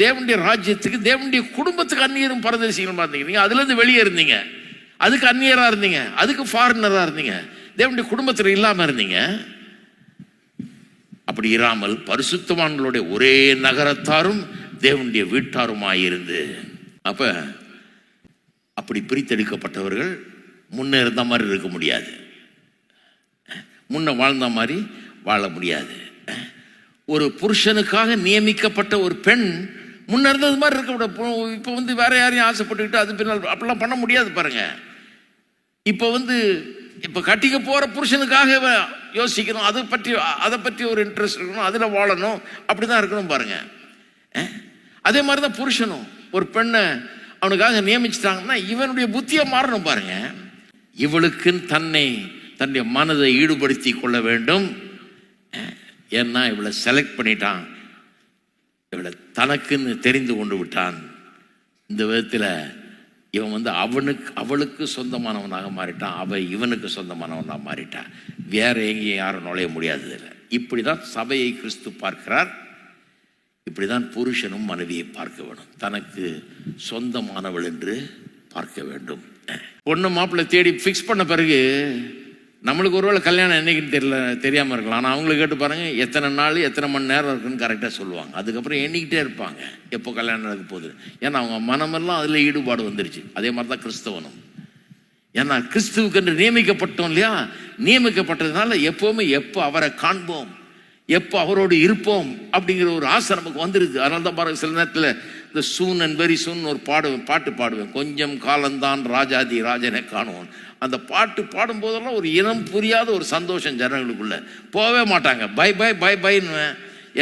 தேவனுடைய ராஜ்யத்துக்கு தேவனுடைய குடும்பத்துக்கு அந்நியரும் பரதேசிகளும் இருந்தீங்க. நீங்க அதுல இருந்து வெளியே இருந்தீங்க, அதுக்கு அந்நியரா இருந்தீங்க, அதுக்கு ஃபாரினரா இருந்தீங்க, தேவனுடைய குடும்பத்தில் இல்லாம இருந்தீங்க. அப்படி இராமல் பரிசுத்தவான்களுடைய ஒரே நகரத்தாரும் தேவனுடைய வீட்டாருமாயிருந்து. அப்ப அப்படி பிரித்தெடுக்கப்பட்டவர்கள் முன்ன இருந்த மாதிரி இருக்க முடியாது, முன்ன வாழ்ந்த மாதிரி வாழ முடியாது. ஒரு புருஷனுக்காக நியமிக்கப்பட்ட ஒரு பெண் முன்ன இருந்தது மாதிரி இருக்க. இப்போ வந்து வேற யாரையும் ஆசைப்பட்டுக்கிட்டு அது பின்னால் அப்படிலாம் பண்ண முடியாது பாருங்க. இப்போ கட்டிக்க போற புருஷனுக்காக யோசிக்கணும், அதை பற்றி ஒரு இன்ட்ரெஸ்ட் இருக்கணும், அதில் வாழணும், அப்படிதான் இருக்கணும் பாருங்க. அதே மாதிரி தான் புருஷனும் ஒரு பெண்ணை அவனுக்காக நியமிச்சிட்டாங்கன்னா இவனுடைய புத்தியை மாறணும் பாருங்க. இவளுக்குன்னு தன்னுடைய மனதை ஈடுபடுத்தி கொள்ள வேண்டும். ஏன்னா இவளை செலக்ட் பண்ணிட்டான், இவளை தனக்குன்னு தெரிந்து கொண்டு விட்டான். இந்த விதத்தில் இவன் அவளுக்கு சொந்தமானவனாக மாறிட்டான், அவ இவனுக்கு சொந்தமானவனாக மாறிட்டான். வேற எங்கேயும் யாரும் நுழைய முடியாது. இப்படிதான் சபையை கிறிஸ்து பார்க்கிறார். இப்படிதான் புருஷனும் மனைவியை பார்க்க வேண்டும், தனக்கு சொந்தமானவள் என்று பார்க்க வேண்டும். பொண்ணு மாப்பிள்ளை தேடி ஃபிக்ஸ் பண்ண பிறகு நம்மளுக்கு ஒருவேளை கல்யாணம் என்னைக்குன்னு தெரியாமல் இருக்கலாம். ஆனால் அவங்களுக்கு கேட்டு பாருங்க, எத்தனை நாள் எத்தனை மணி நேரம் இருக்குன்னு கரெக்டாக சொல்லுவாங்க. அதுக்கப்புறம் எண்ணிக்கிட்டே இருப்பாங்க எப்போ கல்யாணம் நடக்க போகுது. ஏன்னா அவங்க மனமெல்லாம் அதில் ஈடுபாடு வந்துருச்சு. அதே மாதிரி தான் கிறிஸ்தவனும். ஏன்னா கிறிஸ்துவுக்கு என்று நியமிக்கப்பட்டோம் இல்லையா, நியமிக்கப்பட்டதுனால எப்போ அவரை காண்போம், எப்போ அவரோடு இருப்போம் அப்படிங்கிற ஒரு ஆசை நமக்கு வந்துருது. அதனால தான் பாருங்க, சில நேரத்தில் இந்த சூன் அண்ட் வெரி சூன் ஒரு பாட்டு பாடுவேன், கொஞ்சம் காலந்தான் ராஜாதி ராஜனை காணுவோம். அந்த பாட்டு பாடும்போதெல்லாம் ஒரு இனம் புரியாத ஒரு சந்தோஷம் ஜனங்களுக்குள்ள. போகவே மாட்டாங்க, பை பை பை பைன்னு.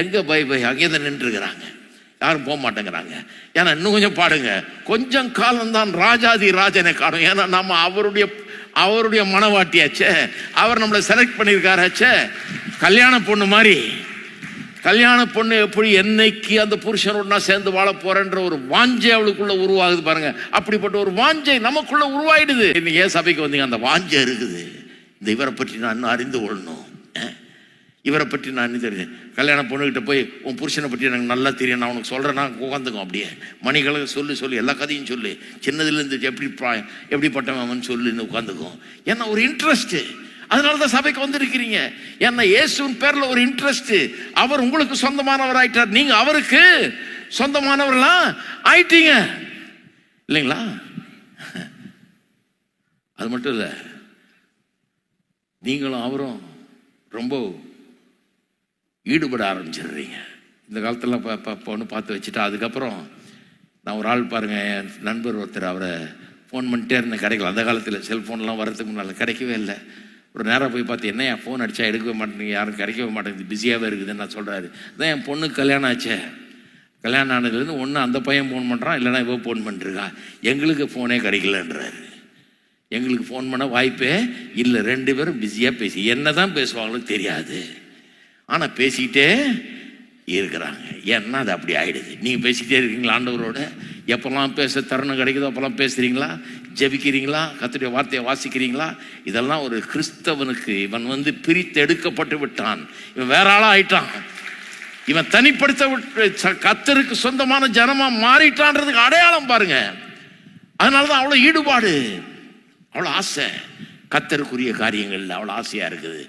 எங்க பை பை, அங்கே தான் நின்றுருக்கிறாங்க, யாரும் போக மாட்டேங்கிறாங்க. ஏன்னா இன்னும் கொஞ்சம் பாடுங்க, கொஞ்சம் காலம்தான் ராஜாதி ராஜனை காணும். ஏன்னா நம்ம அவருடைய மனவாட்டியாச்சே, அவர் நம்மளை செலக்ட் பண்ணியிருக்காராச்சே. கல்யாண பொண்ணு மாதிரி, கல்யாண பொண்ணு எப்படி என்னைக்கு அந்த புருஷனோட நான் சேர்ந்து வாழ போறேன்ற ஒரு வாஞ்சை அவளுக்குள்ள உருவாகுது பாருங்க. அப்படிப்பட்ட ஒரு வாஞ்சை நமக்குள்ள உருவாயிடுது. இன்னைக்கு ஏன் சபைக்கு வந்தீங்க? அந்த வாஞ்சை இருக்குது. இந்த இவரை பற்றி நான் இன்னும் அறிந்து கொள்ளணும், இவரை பற்றி நான் இன்னும் தெரிஞ்சேன். கல்யாண பொண்ணுகிட்ட போய் உன் புருஷனை பற்றி எனக்கு நல்லா தெரியும், நான் உனக்கு சொல்றேன், நான் உட்காந்துக்கும் அப்படியே மணிகளை சொல்லி எல்லா கதையும் சொல்லி, சின்னதுலேருந்து எப்படிப்பட்டவன் சொல்லின்னு உட்காந்துக்கும். ஏன்னா ஒரு இன்ட்ரெஸ்ட். அதனாலதான் சபைக்கு வந்திருக்கிறீங்க. ஏன்னா இயேசுவின் பேர்ல ஒரு இன்ட்ரெஸ்ட். அவர் உங்களுக்கு சொந்தமானவர் ஆயிட்டார், நீங்க அவருக்கு சொந்தமானவர்களா ஆயிட்டீங்க இல்லைங்களா? அது மட்டும் இல்ல, நீங்களும் அவரும் ரொம்ப ஈடுபட ஆரம்பிச்சிடுறீங்க. இந்த காலத்துல பொண்ணு பார்த்து வச்சுட்டா அதுக்கப்புறம் நான் ஒரு ஆள் பாருங்க, என் நண்பர் ஒருத்தர், அவரை ஃபோன் பண்ணிட்டே இருந்தேன், கிடைக்கல. அந்த காலத்தில் செல்ஃபோன்லாம் வர்றதுக்கு முன்னால் கிடைக்கவே இல்லை. ஒரு நேரம் போய் பார்த்து, என்ன என் ஃபோன் அடித்தா எடுக்கவே மாட்டேங்க, யாரும் கிடைக்கவே மாட்டேங்குது, பிஸியாகவே இருக்குதுன்னு நான் சொல்கிறாரு. அதான் என் பொண்ணுக்கு கல்யாணம் ஆச்சே, கல்யாணம் ஆனதுலேருந்து ஒன்று அந்த பையன் ஃபோன் பண்ணுறான், இல்லைனா இவோ ஃபோன் பண்ணிருக்கா, எங்களுக்கு ஃபோனே கிடைக்கலன்றாரு. எங்களுக்கு ஃபோன் பண்ண வாய்ப்பே இல்லை, 2 பேரும் பிஸியாக பேசி என்ன தான் பேசுவாங்களோ தெரியாது, ஆனால் பேசிக்கிட்டே இருக்கிறாங்க. ஏன்னா அது அப்படி ஆயிடுது. நீங்கள் பேசிக்கிட்டே இருக்கீங்களா ஆண்டவரோட? எப்பெல்லாம் பேச தருணம் கிடைக்குதோ அப்பெல்லாம் பேசுகிறீங்களா? ஜெபிக்கிறீங்களா? கர்த்தருடைய வார்த்தையை வாசிக்கிறீங்களா? இதெல்லாம் ஒரு கிறிஸ்தவனுக்கு, இவன் பிரித்து எடுக்கப்பட்டு விட்டான், இவன் வேற ஆளா ஆயிட்டான், இவன் தனிப்படுத்த கர்த்தருக்கு சொந்தமான ஜனமா மாறிட்டான்றதுக்கு அடையாளம் பாருங்க. அதனாலதான் அவ்வளோ ஈடுபாடு, அவ்வளோ ஆசை, கர்த்தருக்குரிய காரியங்கள்ல அவ்வளோ ஆசையா இருக்குது.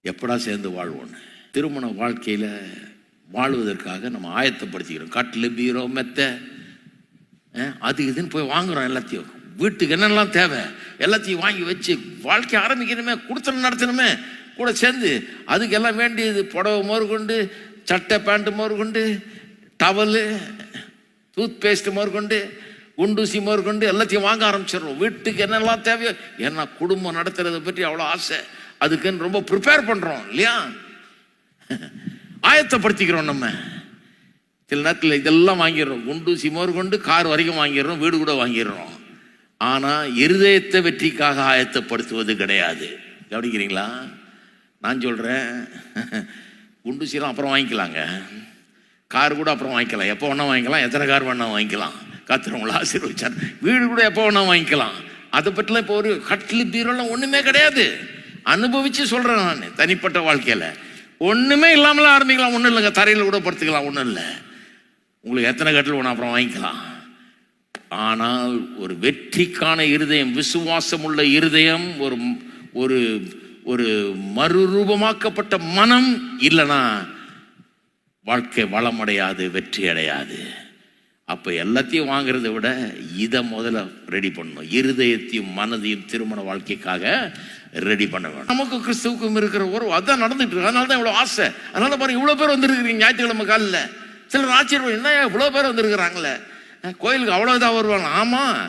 எப்படா சேர்ந்து வாழ்வோன்னு. திருமண வாழ்க்கையில வாழ்வதற்காக நம்ம ஆயத்தப்படுத்திக்கிறோம். கட்டில், பீரோ, மெத்தை, அது இதுன்னு போய் வாங்குறோம். எல்லாத்தையும் வீட்டுக்கு என்னெல்லாம் தேவை எல்லாத்தையும் வாங்கி வச்சு வாழ்க்கை ஆரம்பிக்கணுமே, கொடுத்தன நடத்தணுமே. கூட சேர்ந்து அதுக்கு எல்லாம் வேண்டியது புடவை மோர்கொண்டு, சட்டை பேண்ட்டு மோர்கொண்டு, டவலு, டூத் பேஸ்ட் மோர்கொண்டு, குண்டூசி மோர்கொண்டு எல்லாத்தையும் வாங்க ஆரம்பிச்சிடறோம். வீட்டுக்கு என்னெல்லாம் தேவையோ. ஏன்னா குடும்பம் நடத்துறதை பற்றி அவ்வளோ ஆசை, அதுக்குன்னு ரொம்ப ப்ரிப்பேர் பண்ணுறோம் இல்லையா, ஆயத்தப்படுத்திக்கிறோம். நம்ம சில நேரத்தில் இதெல்லாம் வாங்கிடுறோம், குண்டூசி மோர்கொண்டு கார் வரைக்கும் வாங்கிடுறோம், வீடு கூட வாங்கிடுறோம். ஆனால் இருதயத்தை வெற்றிக்காக ஆயத்தப்படுத்துவது கிடையாது. கவனிக்கிறீங்களா? நான் சொல்கிறேன், குண்டூசிலாம் அப்புறம் வாங்கிக்கலாங்க, கார் கூட அப்புறம் வாங்கிக்கலாம், எப்போ வேணா வாங்கிக்கலாம், எத்தனை கார் வேணா வாங்கிக்கலாம், கத்துறவங்கள ஆசீர்வதிச்சார். வீடு கூட எப்போ வேணா வாங்கிக்கலாம். அதை பற்றிலாம் இப்போ ஒரு கட்டில் பீரோலாம் ஒன்றுமே கிடையாது. அனுபவிச்சு சொல்றேன் நான். தனிப்பட்ட வாழ்க்கையில ஒண்ணுமே இல்லாமலாம் ஆரம்பிக்கலாம், ஒன்றும் இல்லைங்க. தரையில் கூட படுத்துக்கலாம், ஒன்றும் இல்லை. உங்களுக்கு எத்தனை கட்டில் ஒன்று அப்புறம் வாங்கிக்கலாம். ஆனால் ஒரு வெற்றிக்கான இருதயம், விசுவாசம் உள்ள இருதயம், ஒரு ஒரு ஒரு மறுரூபமாக்கப்பட்ட மனம் இல்லைன்னா வாழ்க்கை வளமடையாது, வெற்றி அடையாது. அப்போ எல்லாத்தையும் வாங்குறதை விட இதை முதல்ல ரெடி பண்ணணும். இருதயத்தையும் மனதையும் திருமண வாழ்க்கைக்காக ரெடி பண்ண வேணும். நமக்கு கிறிஸ்துவுக்கும் இருக்கிற உறவு அதான் நடந்துட்டு இருக்கு. அதனால தான் இவ்வளோ ஆசை. அதனால பாருங்க, இவ்வளோ பேர் வந்துருக்கிறீங்க ஞாயிற்றுக்கிழமை காலில். சிலர் ஆச்சரியம், என்ன இவ்வளோ பேர் வந்துருக்குறாங்களே, கோயிலுக்கு அவ்வளோ இதாக வருவாங்க. ஆமாம்,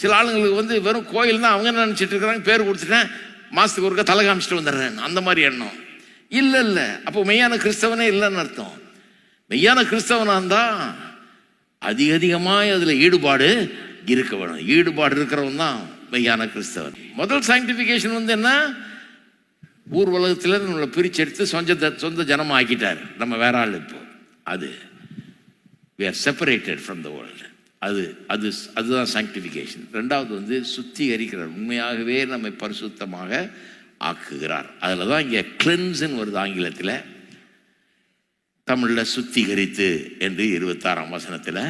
சில ஆளுங்களுக்கு வந்து வெறும் கோயில் தான். அவங்க என்ன நினச்சிட்டு இருக்கிறாங்க, பேர் கொடுத்துட்டேன், மாதத்துக்கு ஒருக்கா தலை காமிச்சிட்டு வந்துடுறேன், அந்த மாதிரி எண்ணம். இல்லை இல்லை, அப்போ மெய்யான கிறிஸ்தவனே இல்லைன்னு அர்த்தம். மெய்யான கிறிஸ்தவனாக இருந்தால் அதிகமாக அதில் ஈடுபாடு இருக்க வேணும். ஈடுபாடு இருக்கிறவன் தான் மெய்யான கிறிஸ்தவன். முதல் சயின்டிஃபிகேஷன் வந்து என்ன, ஊர் உலகத்தில் நம்மளை பிரிச்செடுத்து சொந்த ஜனமாக ஆக்கிட்டார். நம்ம வேற ஆள். இப்போ அது we are separated from the world. அதுதான் sanctification. ரெண்டாவது வந்து சுத்திகரிக்கிறார், உண்மையாகவே நம்மை பரிசுத்தமாக ஆக்குகிறார். அதில் தான் இங்கே கிளென்ஸ்ன்னு வருது ஆங்கிலத்தில், தமிழில் சுத்திகரித்து என்று 26ஆம் வசனத்தில்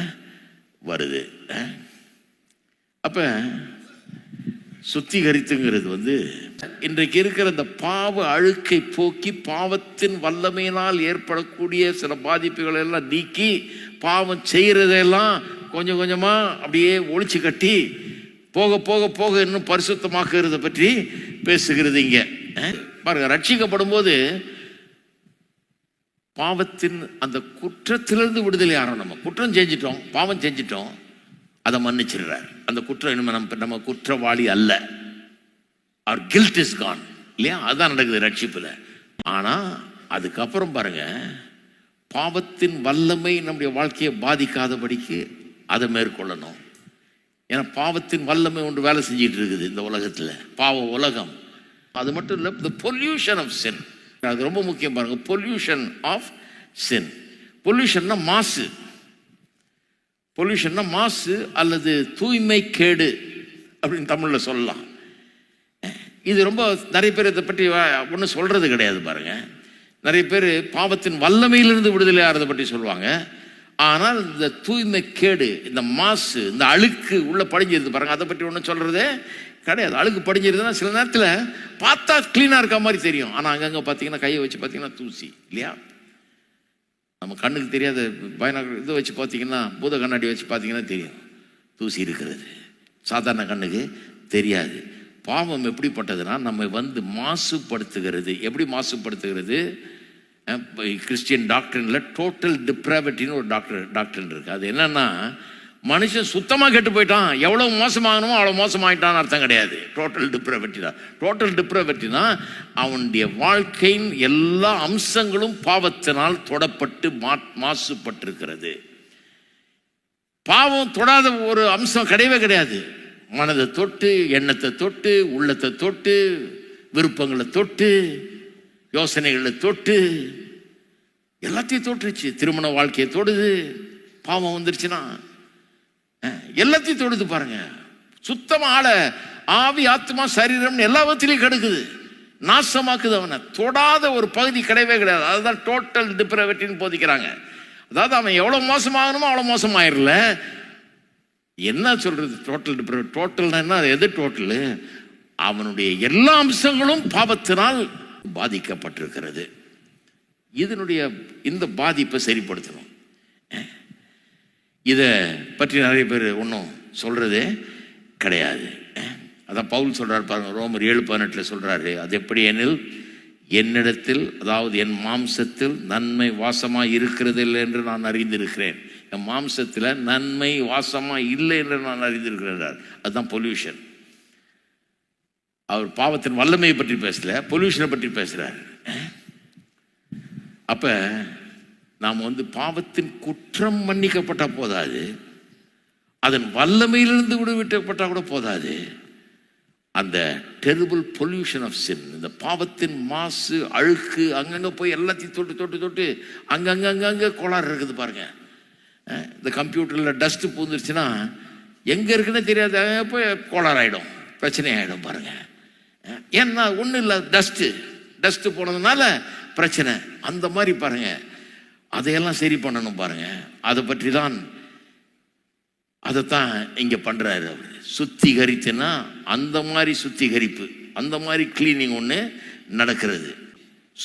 வருது. அப்போ சுத்திகரித்துங்கிறது வந்து இன்றைக்கு இருக்கிற இந்த பாவ அழுக்கை போக்கி பாவத்தின் வல்லமையினால் ஏற்படக்கூடிய சில பாதிப்புகளை எல்லாம் நீக்கி பாவம் செய்கிறதெல்லாம் கொஞ்சம் கொஞ்சமாக அப்படியே ஒழிச்சு கட்டி போக போக போக இன்னும் பரிசுத்தமாக்குறத பற்றி பேசுகிறது இங்கே. பாருங்க, ரட்சிக்கப்படும் போது பாவத்தின் அந்த குற்றத்திலிருந்து விடுதலை ஆகிறோம். நம்ம குற்றம் செஞ்சிட்டோம், பாவம் செஞ்சிட்டோம், அதை மன்னிச்சிடுறார். அந்த குற்றம் இனிமே நம்ம குற்றவாளி அல்ல. our guilt is gone, இல்லையா? அதுதான் நடக்குது ரட்சிப்புல. ஆனால் அதுக்கப்புறம் பாருங்க, பாவத்தின் வல்லமை நம்முடைய வாழ்க்கையை பாதிக்காதபடிக்கு அதை மேற்கொள்ளணும். ஏன்னா பாவத்தின் வல்லமை ஒன்று வேலை செஞ்சிட்டு இருக்குது இந்த உலகத்தில், பாவ உலகம். அது மட்டும் இல்லை, the pollution of sin, அது ரொம்ப முக்கியம். பாருங்க, பொல்யூஷன் ஆஃப் சின். பொல்யூஷன்னா மாசு. பொல்யூஷன்னா மாசு அல்லது தூய்மை கேடு அப்படின்னு தமிழில் சொல்லலாம். இது ரொம்ப நிறைய பேர் இதை பற்றி ஒன்றும் சொல்கிறது கிடையாது. பாருங்க, நிறைய பேர் பாவத்தின் வல்லமையிலிருந்து விடுதலை ஆகிறத பற்றி சொல்லுவாங்க. ஆனால் இந்த தூய்மை கேடு, இந்த மாசு, இந்த அழுக்கு உள்ள படிஞ்சிருது பாருங்க, அதை பற்றி ஒன்றும் சொல்கிறதே கிடையாது. அழுக்கு படிஞ்சிருதுன்னா சில நேரத்தில் பார்த்தா க்ளீனாக இருக்க மாதிரி தெரியும், ஆனால் அங்கங்கே பார்த்தீங்கன்னா கையை வச்சு பார்த்தீங்கன்னா தூசி, இல்லையா? நம்ம கண்ணுக்கு தெரியாத பயனாக இதை வச்சு பார்த்தீங்கன்னா, பூத கண்ணாடி வச்சு பார்த்தீங்கன்னா தெரியும் தூசி இருக்கிறது. சாதாரண கண்ணுக்கு தெரியாது. பாவம் எப்படிப்பட்டதுன்னா நம்ம வந்து மாசுபடுத்துகிறது. எப்படி மாசுபடுத்துகிறது? கிறிஸ்டியன் டாக்டரினில் டோட்டல் டிப்ராவிட்டின்னு ஒரு டாக்டரின் இருக்குது. அது என்னன்னா, மனுஷன் சுத்தமாக கெட்டு போயிட்டான், எவ்வளோ மோசமாகணுமோ அவ்வளோ மோசமாயிட்டான்னு அர்த்தம் கிடையாது. டோட்டல் டிப்ராவிட்டி தான். டோட்டல் டிப்ராவிட்டினா அவனுடைய வாழ்க்கையின் எல்லா அம்சங்களும் பாவத்தினால் தொடப்பட்டு மாசுபட்டிருக்கிறது. பாவம் தொடாத ஒரு அம்சம் கிடையவே கிடையாது. மனதை தொட்டு, எண்ணத்தை தொட்டு, உள்ளத்தை தொட்டு, விருப்பங்களை தொட்டு, யோசனைகளை தொட்டு, எல்லாத்தையும் தொட்டுருச்சு. திருமண வாழ்க்கையை தொடுது. பாவம் வந்துருச்சுன்னா எல்லாத்தையும் தொடுது. பாருங்க, சுத்தமா ஆள ஆவி, ஆத்மா, சரீரம் எல்லாவற்றிலையும் கெடுக்குது, நாசமாக்குது. அவனை தொடாத ஒரு பகுதி கிடையவே கிடையாது. அதுதான் டோட்டல் டிப்ராவிட்டின்னு போதிக்கிறாங்க. அதாவது அவன் எவ்வளோ மோசமாகணுமோ அவ்வளோ மோசமாயிரல. என்ன சொல்றது டோட்டல் டிப்ராவிட்டி? டோட்டல்னா என்ன? எது டோட்டல்? அவனுடைய எல்லா அம்சங்களும் பாவத்தினால் பாதிக்கப்பட்டிருக்கிறது. இதனுடைய இந்த பாதிப்பை சரிப்படுத்தணும். இதை பற்றி நிறைய பேர் ஒன்றும் சொல்றதே கிடையாது. அதான் பவுல் சொல்றாரு பாருங்க, ரோமர் 7:18 சொல்றாரு, அது எப்படி எனில் என்னிடத்தில், அதாவது என் மாம்சத்தில் நன்மை வாசமாக இருக்கிறது இல்லை என்று நான் அறிந்திருக்கிறேன். என் மாம்சத்தில் நன்மை வாசமாக இல்லை என்று நான் அறிந்திருக்கிறேன். அதுதான் பொல்யூஷன். அவர் பாவத்தின் வல்லமையை பற்றி பேசல, பொல்யூஷனை பற்றி பேசுறார். அப்ப நாம் வந்து பாவத்தின் குற்றம் மன்னிக்கப்பட்ட போதாது, அதன் வல்லமையிலிருந்து விடுவிக்கப்பட்டா கூட போதாது. அந்த டெரிபிள் பொல்யூஷன் ஆஃப் சின், இந்த பாவத்தின் மாசு, அழுக்கு அங்கங்கே போய் எல்லாத்தையும் தொட்டு தொட்டு தொட்டு அங்கங்கே கோளாறு இருக்குது பாருங்க. இந்த கம்ப்யூட்டரில் டஸ்ட்டு பூந்துருச்சுன்னா எங்கே இருக்குன்னு தெரியாது, போய் கோளாறு ஆகிடும், பிரச்சனை ஆகிடும் பாருங்க. ஏன்னா ஒன்றும் இல்லை, டஸ்ட்டு போனதுனால பிரச்சனை. அந்த மாதிரி பாருங்க, அதையெல்லாம் சரி பண்ணணும் பாருங்க. அதை பற்றி தான் அதைத்தான் இங்கே பண்ணுறாரு அவர். சுத்திகரித்துனா அந்த மாதிரி சுத்திகரிப்பு, அந்த மாதிரி கிளீனிங் ஒன்று நடக்கிறது.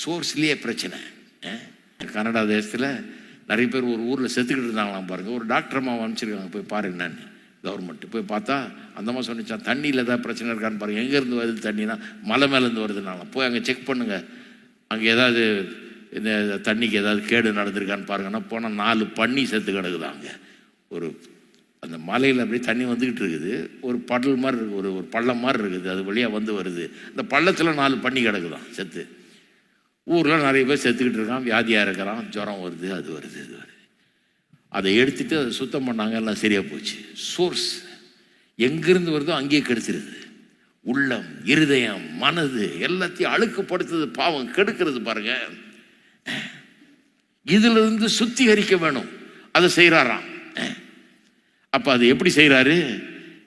சோர்ஸ்லேயே பிரச்சனை. கனடா தேசத்தில் நிறைய பேர் ஒரு ஊரில் செத்துக்கிட்டு இருந்தாங்களாம் பாருங்கள். ஒரு டாக்டர் அம்மா அனுப்பிச்சிருக்காங்க, போய் பாரு என்னன்னு. கவர்மெண்ட்டு போய் பார்த்தா அந்த அம்மா சொன்னிச்சா, தண்ணியில் ஏதாவது பிரச்சனை இருக்கான்னு பாருங்கள். எங்கேருந்து வருது தண்ணினா, மலை மேலேருந்து வருதுனால போய் அங்கே செக் பண்ணுங்கள், அங்கே ஏதாவது இந்த தண்ணிக்கு ஏதாவது கேடு நடந்திருக்கான்னு பாருங்கன்னா போனால் 4 பன்னி செத்து கிடக்குதாங்க. ஒரு அந்த மலையில் அப்படியே தண்ணி வந்துக்கிட்டு இருக்குது, ஒரு படல் மாதிரி இருக்குது, ஒரு பள்ளம் மாதிரி இருக்குது, அது வழியாக வருது. அந்த பள்ளத்தில் 4 பன்னி கிடக்குதான் செத்து. ஊரில் நிறைய பேர் செத்துக்கிட்டு இருக்கான், வியாதியாக இருக்கிறான், ஜுரம் வருது, அது வருது. அதை எடுத்துட்டு அதை சுத்தம் பண்ணாங்க, எல்லாம் சரியாக போச்சு. சோர்ஸ் எங்கிருந்து வருதோ அங்கேயே கெடுத்துருது. உள்ளம், இருதயம், மனது எல்லாத்தையும் அழுக்குப்படுத்துது, பாவம் கெடுக்கிறது பாருங்க. இதுல இருந்து சுத்திகரிக்க வேணும், அதை செய்யறாராம். அப்ப அது எப்படி செய்யறாரு,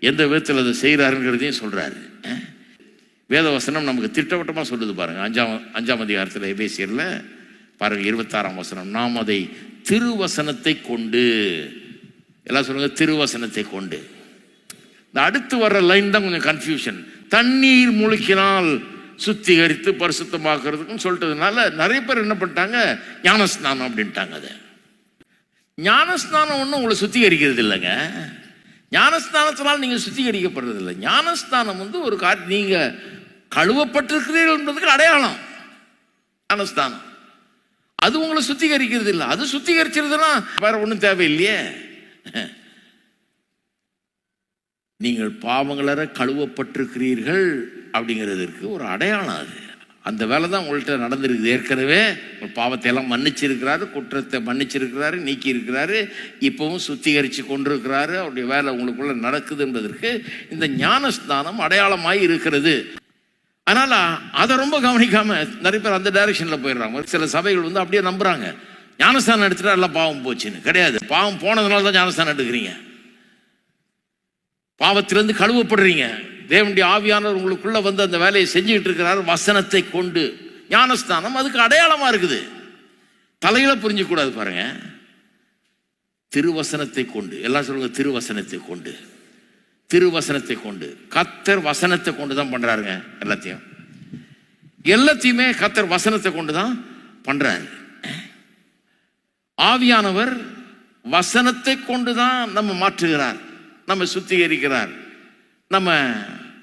எந்த விதத்தில் அதை செய்யறாருங்கிறதையும் சொல்றாரு. வேதவசனம் நமக்கு திட்டவட்டமா சொல்லுது பாருங்க. 5ஆம் அதிகாரத்தில் எபேசியர்ல பாருங்க 26ஆம் வசனம். நாம் அதை திருவசனத்தை கொண்டு, எல்லாம் சொல்லுங்க, திருவசனத்தை கொண்டு. இந்த அடுத்து வர்ற லைன் தான் கொஞ்சம் கன்ஃபியூஷன். தண்ணீர் முழுக்கினால் சுத்திகரித்து பரிசுத்தமாக்குறதுக்கும் சொல்லிட்டதுனால நிறைய பேர் என்ன பண்ணிட்டாங்க, ஞானஸ்நானம் அப்படின்ட்டாங்க. அதை ஞானஸ்நானம் ஒன்றும் உங்களை சுத்திகரிக்கிறது இல்லைங்க. ஞானஸ்நானத்தினால் நீங்கள் சுத்திகரிக்கப்படுறது இல்லை. ஞானஸ்நானம் ஒரு நீங்கள் கழுவப்பட்டிருக்கிறீர்கள் என்பதுக்கு அடையாளம். ஞானஸ்நானம் அது உங்களை சுத்திகரிக்கிறது இல்லை. அது சுத்திகரிச்சிருதுன்னா வேற ஒன்றும் தேவையில்லையே. நீங்கள் பாவங்களற கழுவப்பட்டிருக்கிறீர்கள் அப்படிங்கிறதுக்கு ஒரு அடையாளம். அது அந்த வேலை தான் உங்கள்கிட்ட நடந்திருக்குது. ஏற்கனவே உங்கள் பாவத்தை எல்லாம் மன்னிச்சிருக்கிறாரு, குற்றத்தை மன்னிச்சிருக்கிறாரு, நீக்கி இருக்கிறாரு, இப்பவும் சுத்திகரித்து கொண்டிருக்கிறாரு. அவருடைய வேலை உங்களுக்குள்ள நடக்குது என்பதற்கு இந்த ஞானஸ்நானம் அடையாளமாய் இருக்கிறது. அதனால அதை ரொம்ப கவனிக்காம நிறைய பேர் அந்த டைரக்ஷன்ல போயிடுறாங்க. சில சபைகள் அப்படியே நம்புறாங்க, ஞானஸ்தானம் எடுத்துட்டா எல்லாம் பாவம் போச்சுன்னு. கிடையாது. பாவம் போனதுனால தான் ஞானஸ்தானம் எடுக்கிறீங்க. பாவத்திலிருந்து கழுவப்படுறீங்க. தேவனுடைய ஆவியானவர் உங்களுக்குள்ள அந்த வேலையை செஞ்சுக்கிட்டு இருக்கிறார் வசனத்தை கொண்டு. ஞானஸ்தானம் அதுக்கு அடையாளமா இருக்குது. தலையில புரிஞ்சு கூடாது பாருங்க. திருவசனத்தை கொண்டு, எல்லாம் சொல்லுங்க, திருவசனத்தை கொண்டு. திருவசனத்தை கொண்டு, கர்த்தர் வசனத்தை கொண்டு தான் பண்றாருங்க. எல்லாத்தையுமே கர்த்தர் வசனத்தை கொண்டு தான் பண்றாரு. ஆவியானவர் வசனத்தை கொண்டு தான் நம்ம மாற்றுகிறார், நம்ம சுத்திகரிக்கிறார், நம்ம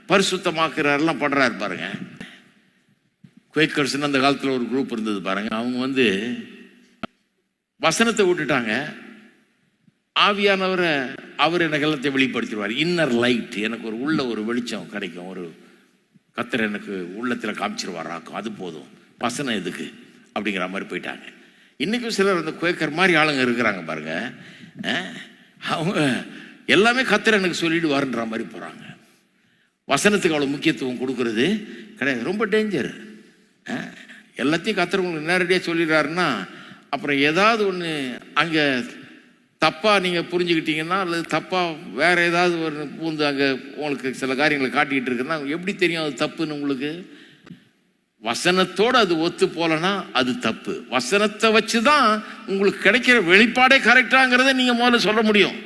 பரிசுத்தமாக்குறாரெல்லாம் பண்றாரு பாருங்க. குவேக்கர்ஸ் அந்த காலத்தில் ஒரு குரூப் இருந்தது பாருங்க. அவங்க வசனத்தை விட்டுட்டாங்க. ஆவியானவரை அவர் எனக்கு எல்லாத்தையும் வெளிப்படுத்திடுவார். இன்னர் லைட், எனக்கு ஒரு வெளிச்சம் கிடைக்கும், ஒரு கர்த்தர் எனக்கு உள்ளத்தில் காமிச்சிருவாராக்கும், அது போதும், வசனம் எதுக்கு அப்படிங்கிற மாதிரி போயிட்டாங்க. இன்னைக்கும் சிலர் அந்த குவேக்கர் மாதிரி ஆளுங்க இருக்கிறாங்க பாருங்க. அவங்க எல்லாமே கர்த்தர் எனக்கு சொல்லிடுவாருன்ற மாதிரி போறாங்க. வசனத்துக்கு அவ்வளோ முக்கியத்துவம் கொடுக்கறது கிடையாது. ரொம்ப டேஞ்சர். எல்லாத்தையும் கர்த்தர் உங்களுக்கு நேரடியாக சொல்லிடுறாருன்னா அப்புறம் ஏதாவது ஒன்று அங்கே தப்பாக நீங்கள் புரிஞ்சுக்கிட்டீங்கன்னா, அல்லது தப்பாக வேறு ஏதாவது ஒரு பூந்து அங்கே உங்களுக்கு சில காரியங்களை காட்டிக்கிட்டு இருக்குன்னா எப்படி தெரியும் அது தப்புன்னு உங்களுக்கு? வசனத்தோடு அது ஒத்து போலன்னா அது தப்பு. வசனத்தை வச்சு தான் உங்களுக்கு கிடைக்கிற வெளிப்பாடே கரெக்டாங்கிறத நீங்கள் முதல்ல சொல்ல முடியும்.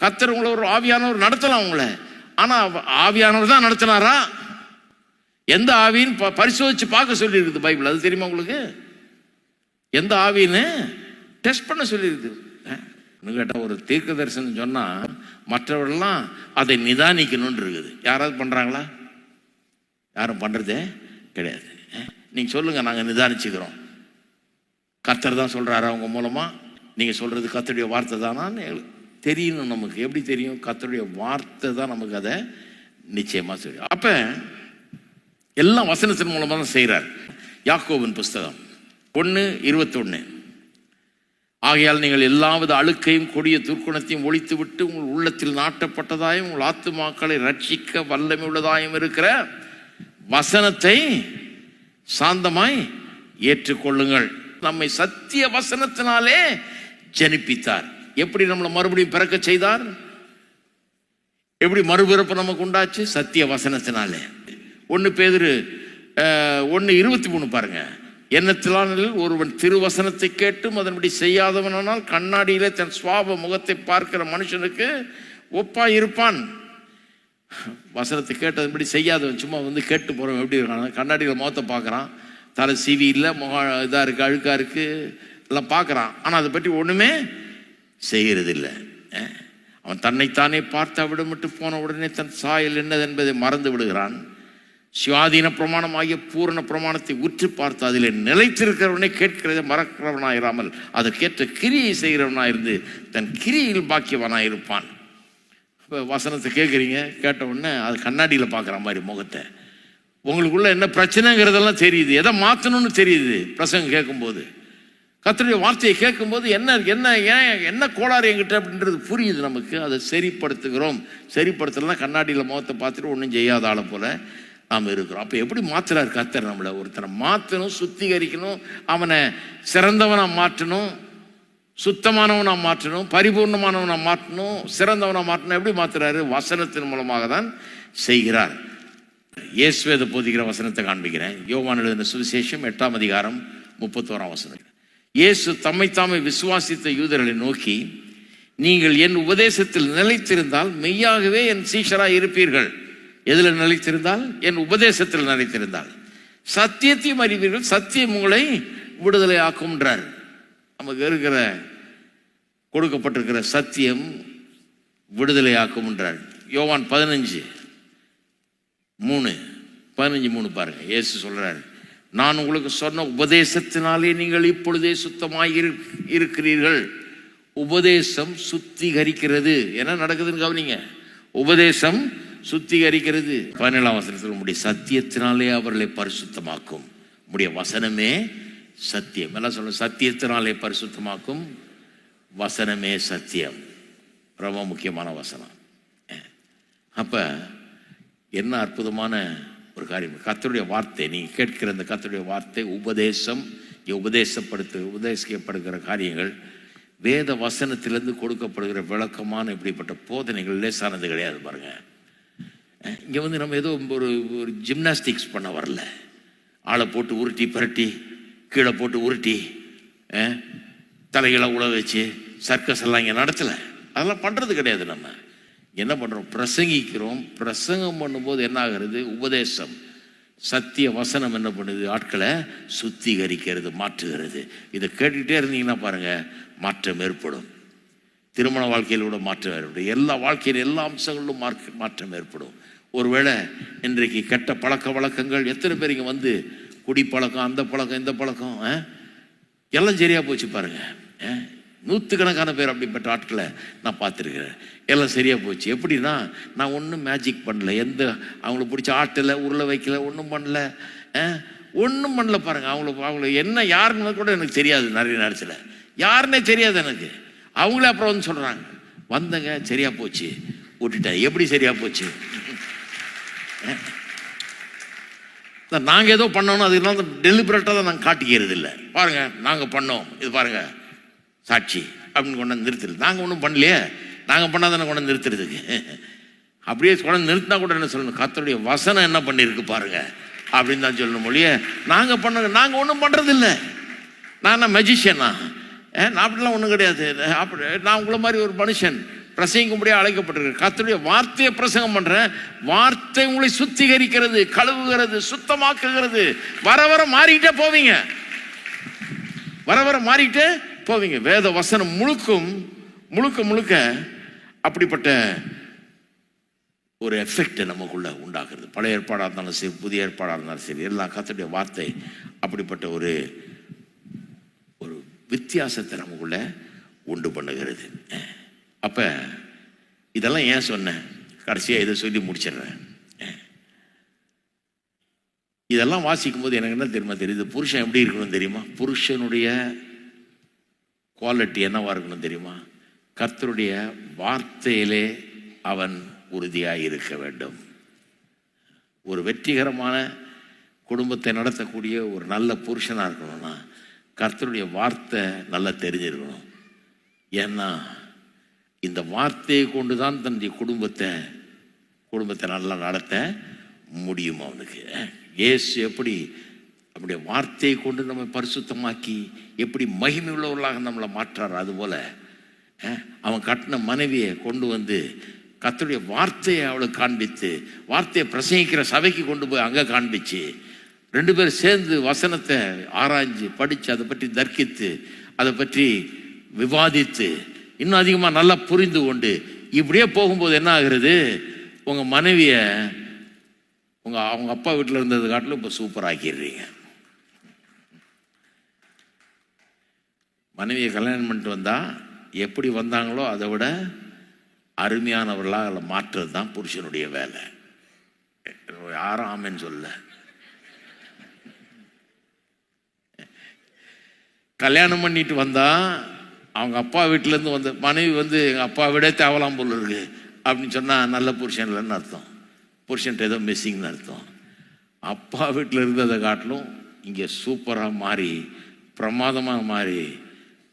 கர்த்தர் உங்களை ஒரு ஆவியானவர் நடத்தலாம் உங்களை, ஆனால் ஆவியானவர் தான் நடத்தினாரா? எந்த ஆவின்னு பரிசோதிச்சு பார்க்க சொல்லியிருக்குது பைபிள், அது தெரியுமா உங்களுக்கு? எந்த ஆவின்னு டெஸ்ட் பண்ண சொல்லியிருக்குது. கேட்டால் ஒரு தீர்க்க தரிசனம் சொன்னால் மற்றவர்கள்லாம் அதை நிதானிக்கணும்னு இருக்குது. யாராவது பண்ணுறாங்களா? யாரும் பண்ணுறதே கிடையாது. நீங்கள் சொல்லுங்கள், நாங்கள் நிதானிச்சுக்கிறோம். கர்த்தர் தான் சொல்கிறாரா அவங்க மூலமாக? நீங்கள் சொல்கிறது கர்த்தருடைய வார்த்தை தானான்னு தெரியணும். நமக்கு எப்படி தெரியும்? கர்த்தருடைய வார்த்தை தான் நமக்கு அதை நிச்சயமாக தெரியும். அப்போ எல்லாம் வசனத்தின் மூலமாக தான் செய்கிறார். யாக்கோபின் புஸ்தகம் 1:21. ஆகையால் நீங்கள் எல்லாவது அழுக்கையும் கொடிய துர்க்குணத்தையும் ஒழித்து விட்டு உங்கள் உள்ளத்தில் நாட்டப்பட்டதாயும் உங்கள் ஆத்துமாக்களை ரட்சிக்க வல்லமை உள்ளதாயும் இருக்கிற வசனத்தை சாந்தமாய் ஏற்றுக்கொள்ளுங்கள். நம்மை சத்திய வசனத்தினாலே ஜனிப்பித்தார். எப்படி நம்மளை மறுபடியும் பிறக்க செய்தார்? எப்படி மறுபிறப்பு நமக்கு உண்டாச்சு? சத்திய வசனத்தினாலே. 1 பேதுரு 1:23 பாருங்க. எண்ணத்திலானில் ஒருவன் திருவசனத்தை கேட்டும் அதன்படி செய்யாதவனால் கண்ணாடியிலே தன் சுவாப முகத்தை பார்க்கிற மனுஷனுக்கு ஒப்பாய் இருப்பான். வசனத்தை கேட்டதன்படி செய்யாதவன், சும்மா கேட்டு போகிறவன் எப்படி இருக்கான்? கண்ணாடியில் முகத்தை பார்க்குறான், தலை சீவி இல்லை, முகம் இதாக இருக்குது, அழுக்காக இருக்குது, எல்லாம் பார்க்குறான். ஆனால் அதை பற்றி ஒன்றுமே செய்கிறது இல்லை. அவன் தன்னைத்தானே பார்த்து விடமிட்டு போன உடனே தன் சாயல் என்னது என்பதை மறந்து விடுகிறான். சுவாதீன பிரமாணம் ஆகிய பூரண பிரமாணத்தை உற்று பார்த்து அதில் நிலைத்திருக்கிறவனே கேட்கிறதை மறக்கிறவனாயிராமல் அதற்கேற்ற கிரியை செய்கிறவனாயிருந்து தன் கிரியில் பாக்கியவனாயிருப்பான். இப்போ வசனத்தை கேட்குறீங்க, கேட்ட உடனே அது கண்ணாடியில் பார்க்குற மாதிரி முகத்தை, உங்களுக்குள்ள என்ன பிரச்சனைங்கிறதெல்லாம் தெரியுது, எதை மாற்றணும்னு தெரியுது. பிரசங்கம் கேட்கும்போது, கர்த்தருடைய வார்த்தையை கேட்கும்போது என்ன கோளாறு என்கிட்ட அப்படின்றது புரியுது நமக்கு. அதை சரிப்படுத்துகிறோம். சரிப்படுத்தலாம் கண்ணாடியில் முகத்தை பார்த்துட்டு ஒன்றும் செய்யாத ஆளை போல நாம் இருக்கிறோம். அப்போ எப்படி மாற்றுறாரு கர்த்தர் நம்மளை? ஒருத்தனை மாற்றணும், சுத்திகரிக்கணும், அவனை சிறந்தவனாக மாற்றணும், சுத்தமானவனாக மாற்றணும், பரிபூர்ணமானவனாக மாற்றணும், சிறந்தவனாக மாற்றணும். எப்படி மாற்றுறாரு? வசனத்தின் மூலமாக தான் செய்கிறார். இயேசுவை போதிக்கிற வசனத்தை காண்பிக்கிறேன். யோவான் எழுதின சுவிசேஷம் 8ஆம் அதிகாரம் 31ஆம் வசனம். இயேசு தம்மைத்தாமே விசுவாசித்த யூதர்களை நோக்கி, நீங்கள் என் உபதேசத்தில் நிலைத்திருந்தால் மெய்யாகவே என் சீஷராய் இருப்பீர்கள். எதில் நிலைத்திருந்தால்? என் உபதேசத்தில் நிலைத்திருந்தால். சத்தியத்தையும் அறிவீர்கள், சத்தியம் உங்களை விடுதலை ஆக்கும்ன்றார். நமக்கு இருக்கிற கொடுக்கப்பட்டிருக்கிற சத்தியம் விடுதலை ஆக்கும்ன்றார். யோவான் 15:3 பாருங்க. இயேசு சொல்றாரு, நான் உங்களுக்கு சொன்ன உபதேசத்தினாலே நீங்கள் இப்பொழுதே சுத்தமாய் இருக்கிறீர்கள். உபதேசம் சுத்திகரிக்கிறது. என்ன நடக்குதுன்னு கவனிங்க. உபதேசம் சுத்திகரிக்கிறது. 17ஆம் வசனத்தில், உம்முடைய சத்தியத்தினாலே அவர்களை பரிசுத்தமாக்கும். உம்முடைய வசனமே சத்தியம். எல்லாம் சொல்ல, சத்தியத்தினாலே பரிசுத்தமாக்கும், வசனமே சத்தியம். ரொம்ப முக்கியமான வசனம். அப்ப என்ன அற்புதமான ஒரு காரியம்! கர்த்தருடைய வார்த்தை, நீங்கள் கேட்கிற அந்த கர்த்தருடைய வார்த்தை உபதேசம், உபதேசிக்கப்படுகிற காரியங்கள் வேத வசனத்திலிருந்து கொடுக்கப்படுகிற விளக்கமான இப்படிப்பட்ட போதனைகள் லேசானது கிடையாது. பாருங்க, இங்கே நம்ம ஏதோ ஒரு ஜிம்னாஸ்டிக்ஸ் பண்ண வரல. ஆளை போட்டு உருட்டி பரட்டி, கீழே போட்டு உருட்டி, தலைகளை உழ வச்சு சர்க்கஸ் எல்லாம் இங்கே நடத்தலை. அதெல்லாம் பண்ணுறது கிடையாது. நம்ம என்ன பண்ணுறோம்? பிரசங்கிக்கிறோம். பிரசங்கம் பண்ணும்போது என்ன ஆகிறது? உபதேசம், சத்திய வசனம் என்ன பண்ணுது? ஆட்களை சுத்திகரிக்கிறது, மாற்றுகிறது. இதை கேட்டுக்கிட்டே இருந்தீங்கன்னா பாருங்கள், மாற்றம் ஏற்படும். திருமண வாழ்க்கையில் கூட மாற்றம் ஏற்படும். எல்லா வாழ்க்கையில் எல்லா அம்சங்களிலும் மாற்றம் ஏற்படும். ஒருவேளை இன்றைக்கு கெட்ட பழக்க வழக்கங்கள், எத்தனை பேர் இங்கே வந்து குடி பழக்கம், அந்த பழக்கம், இந்த பழக்கம் எல்லாம் சரியாக போச்சு பாருங்க. 100கணக்கான பேர் அப்படிப்பட்ட ஆட்களை நான் பார்த்துருக்கிறேன். எல்லாம் சரியாக போச்சு. எப்படின்னா, நான் ஒன்றும் மேஜிக் பண்ணல, அவங்கள பிடிச்ச ஆட்டில் உருளை வைக்கல, ஒன்றும் பண்ணல, பாருங்கள். அவங்கள என்ன யாருன்னு கூட எனக்கு தெரியாது. நிறைய நேரத்தில் யாருன்னே தெரியாது எனக்கு. அவங்களே அப்புறம் வந்து சொல்கிறாங்க, வந்தங்க சரியாக போச்சு, விட்டுட்டேன். எப்படி சரியாக போச்சு? நாங்கள் ஏதோ பண்ணோன்னு அதுனால டெலிபரேட்டாக தான் நாங்கள் காட்டிக்கிறது இல்லை. பாருங்கள், நாங்கள் பண்ணோம், இது பாருங்கள் சாட்சி அப்படின்னு கொண்டாந்து நிறுத்துறது. நாங்கள் ஒன்றும் பண்ணலையே, நாங்கள் பண்ணாதானே கொண்டாந்து நிறுத்துறதுக்கு. அப்படியே கொண்டாந்து நிறுத்தினா கூட என்ன சொல்லணும்? கர்த்தருடைய வசனம் என்ன பண்ணியிருக்கு பாருங்க அப்படின்னு தான் சொல்லணும் மொழியே. நாங்கள் நாங்கள் ஒன்றும் பண்ணுறது இல்லை. நான் மெஜிஷியனா? நான் அப்படிலாம் ஒன்றும் கிடையாது. நான் உங்களை மாதிரி ஒரு மனுஷன், பிரசங்கிக்கும்படியாக அழைக்கப்பட்டிருக்கிறேன். கர்த்தருடைய வார்த்தையை பிரசங்கம் பண்ணுறேன். வார்த்தை உங்களை சுத்திகரிக்கிறது, கழுவுகிறது, சுத்தமாக்குகிறது. வர வர மாறிக்கிட்டே போவீங்க, போவீங்க. வேத வசனம் முழுக்க அப்படிப்பட்ட ஒரு எஃபெக்ட் நமக்குள்ள உண்டாக்குறது. பழைய ஏற்பாடாக இருந்தாலும் சரி, புதிய ஏற்பாடாக இருந்தாலும் சரி, எல்லாம் கர்த்தருடைய வார்த்தை அப்படிப்பட்ட ஒரு வித்தியாசத்தை நமக்குள்ள உண்டு பண்ணுகிறது. அப்ப இதெல்லாம் ஏன் சொன்னேன்? கடைசியாக இதை சொல்லி முடிச்சிடுறேன். இதெல்லாம் வாசிக்கும் போது எனக்கு என்ன தெரியுது? புருஷன் எப்படி இருக்கணும் தெரியுமா? புருஷனுடைய குவாலிட்டி என்னவா இருக்கணும் தெரியுமா? கர்த்தருடைய வார்த்தையிலே அவன் உறுதியாக இருக்க வேண்டும். ஒரு வெற்றிகரமான குடும்பத்தை நடத்தக்கூடிய ஒரு நல்ல புருஷனாக இருக்கணும்னா கர்த்தருடைய வார்த்தை நல்லா தெரிஞ்சிருக்கணும். ஏன்னா இந்த வார்த்தையை கொண்டு தான் தன்னுடைய குடும்பத்தை நல்லா நடத்த முடியும் அவனுக்கு. இயேசு எப்படி அப்படியே வார்த்தையை கொண்டு நம்ம பரிசுத்தமாக்கி எப்படி மகிமை உள்ளவர்களாக நம்மளை மாற்றார், அதுபோல் அவன் கட்டின மனைவியை கொண்டு வந்து கர்த்தருடைய வார்த்தையை அவளுக்கு காண்பித்து, வார்த்தையை பிரசங்கிக்கிற சபைக்கு கொண்டு போய் அங்கே காண்பிச்சு, 2 பேரும் சேர்ந்து வசனத்தை ஆராய்ஞ்சு படித்து அதை பற்றி தர்க்கித்து அதை பற்றி விவாதித்து இன்னும் அதிகமாக நல்லா புரிந்து கொண்டு இப்படியே போகும்போது என்ன ஆகுறது, உங்கள் மனைவியை அவங்க அப்பா வீட்டில் இருந்தது காட்டிலும் இப்போ சூப்பர் ஆக்கிடுறீங்க. மனைவியை கல்யாணம் பண்ணிட்டு வந்தால் எப்படி வந்தாங்களோ அதை விட அருமையானவர்களாக மாற்றுறது தான் புருஷனுடைய வேலை. யாரும் ஆமேன்னு சொல்ல. கல்யாணம் பண்ணிட்டு வந்தா அவங்க அப்பா வீட்டிலேருந்து வந்த மனைவி வந்து எங்கள் அப்பா விட தேவலாம் போல இருக்கு அப்படின்னு சொன்னால் நல்ல புருஷன் இல்லைன்னு அர்த்தம், புருஷன்ட்டு ஏதோ மிஸ்ஸிங்னு அர்த்தம். அப்பா வீட்டில் இருந்ததை காட்டிலும் இங்கே சூப்பராக மாறி பிரமாதமாக மாறி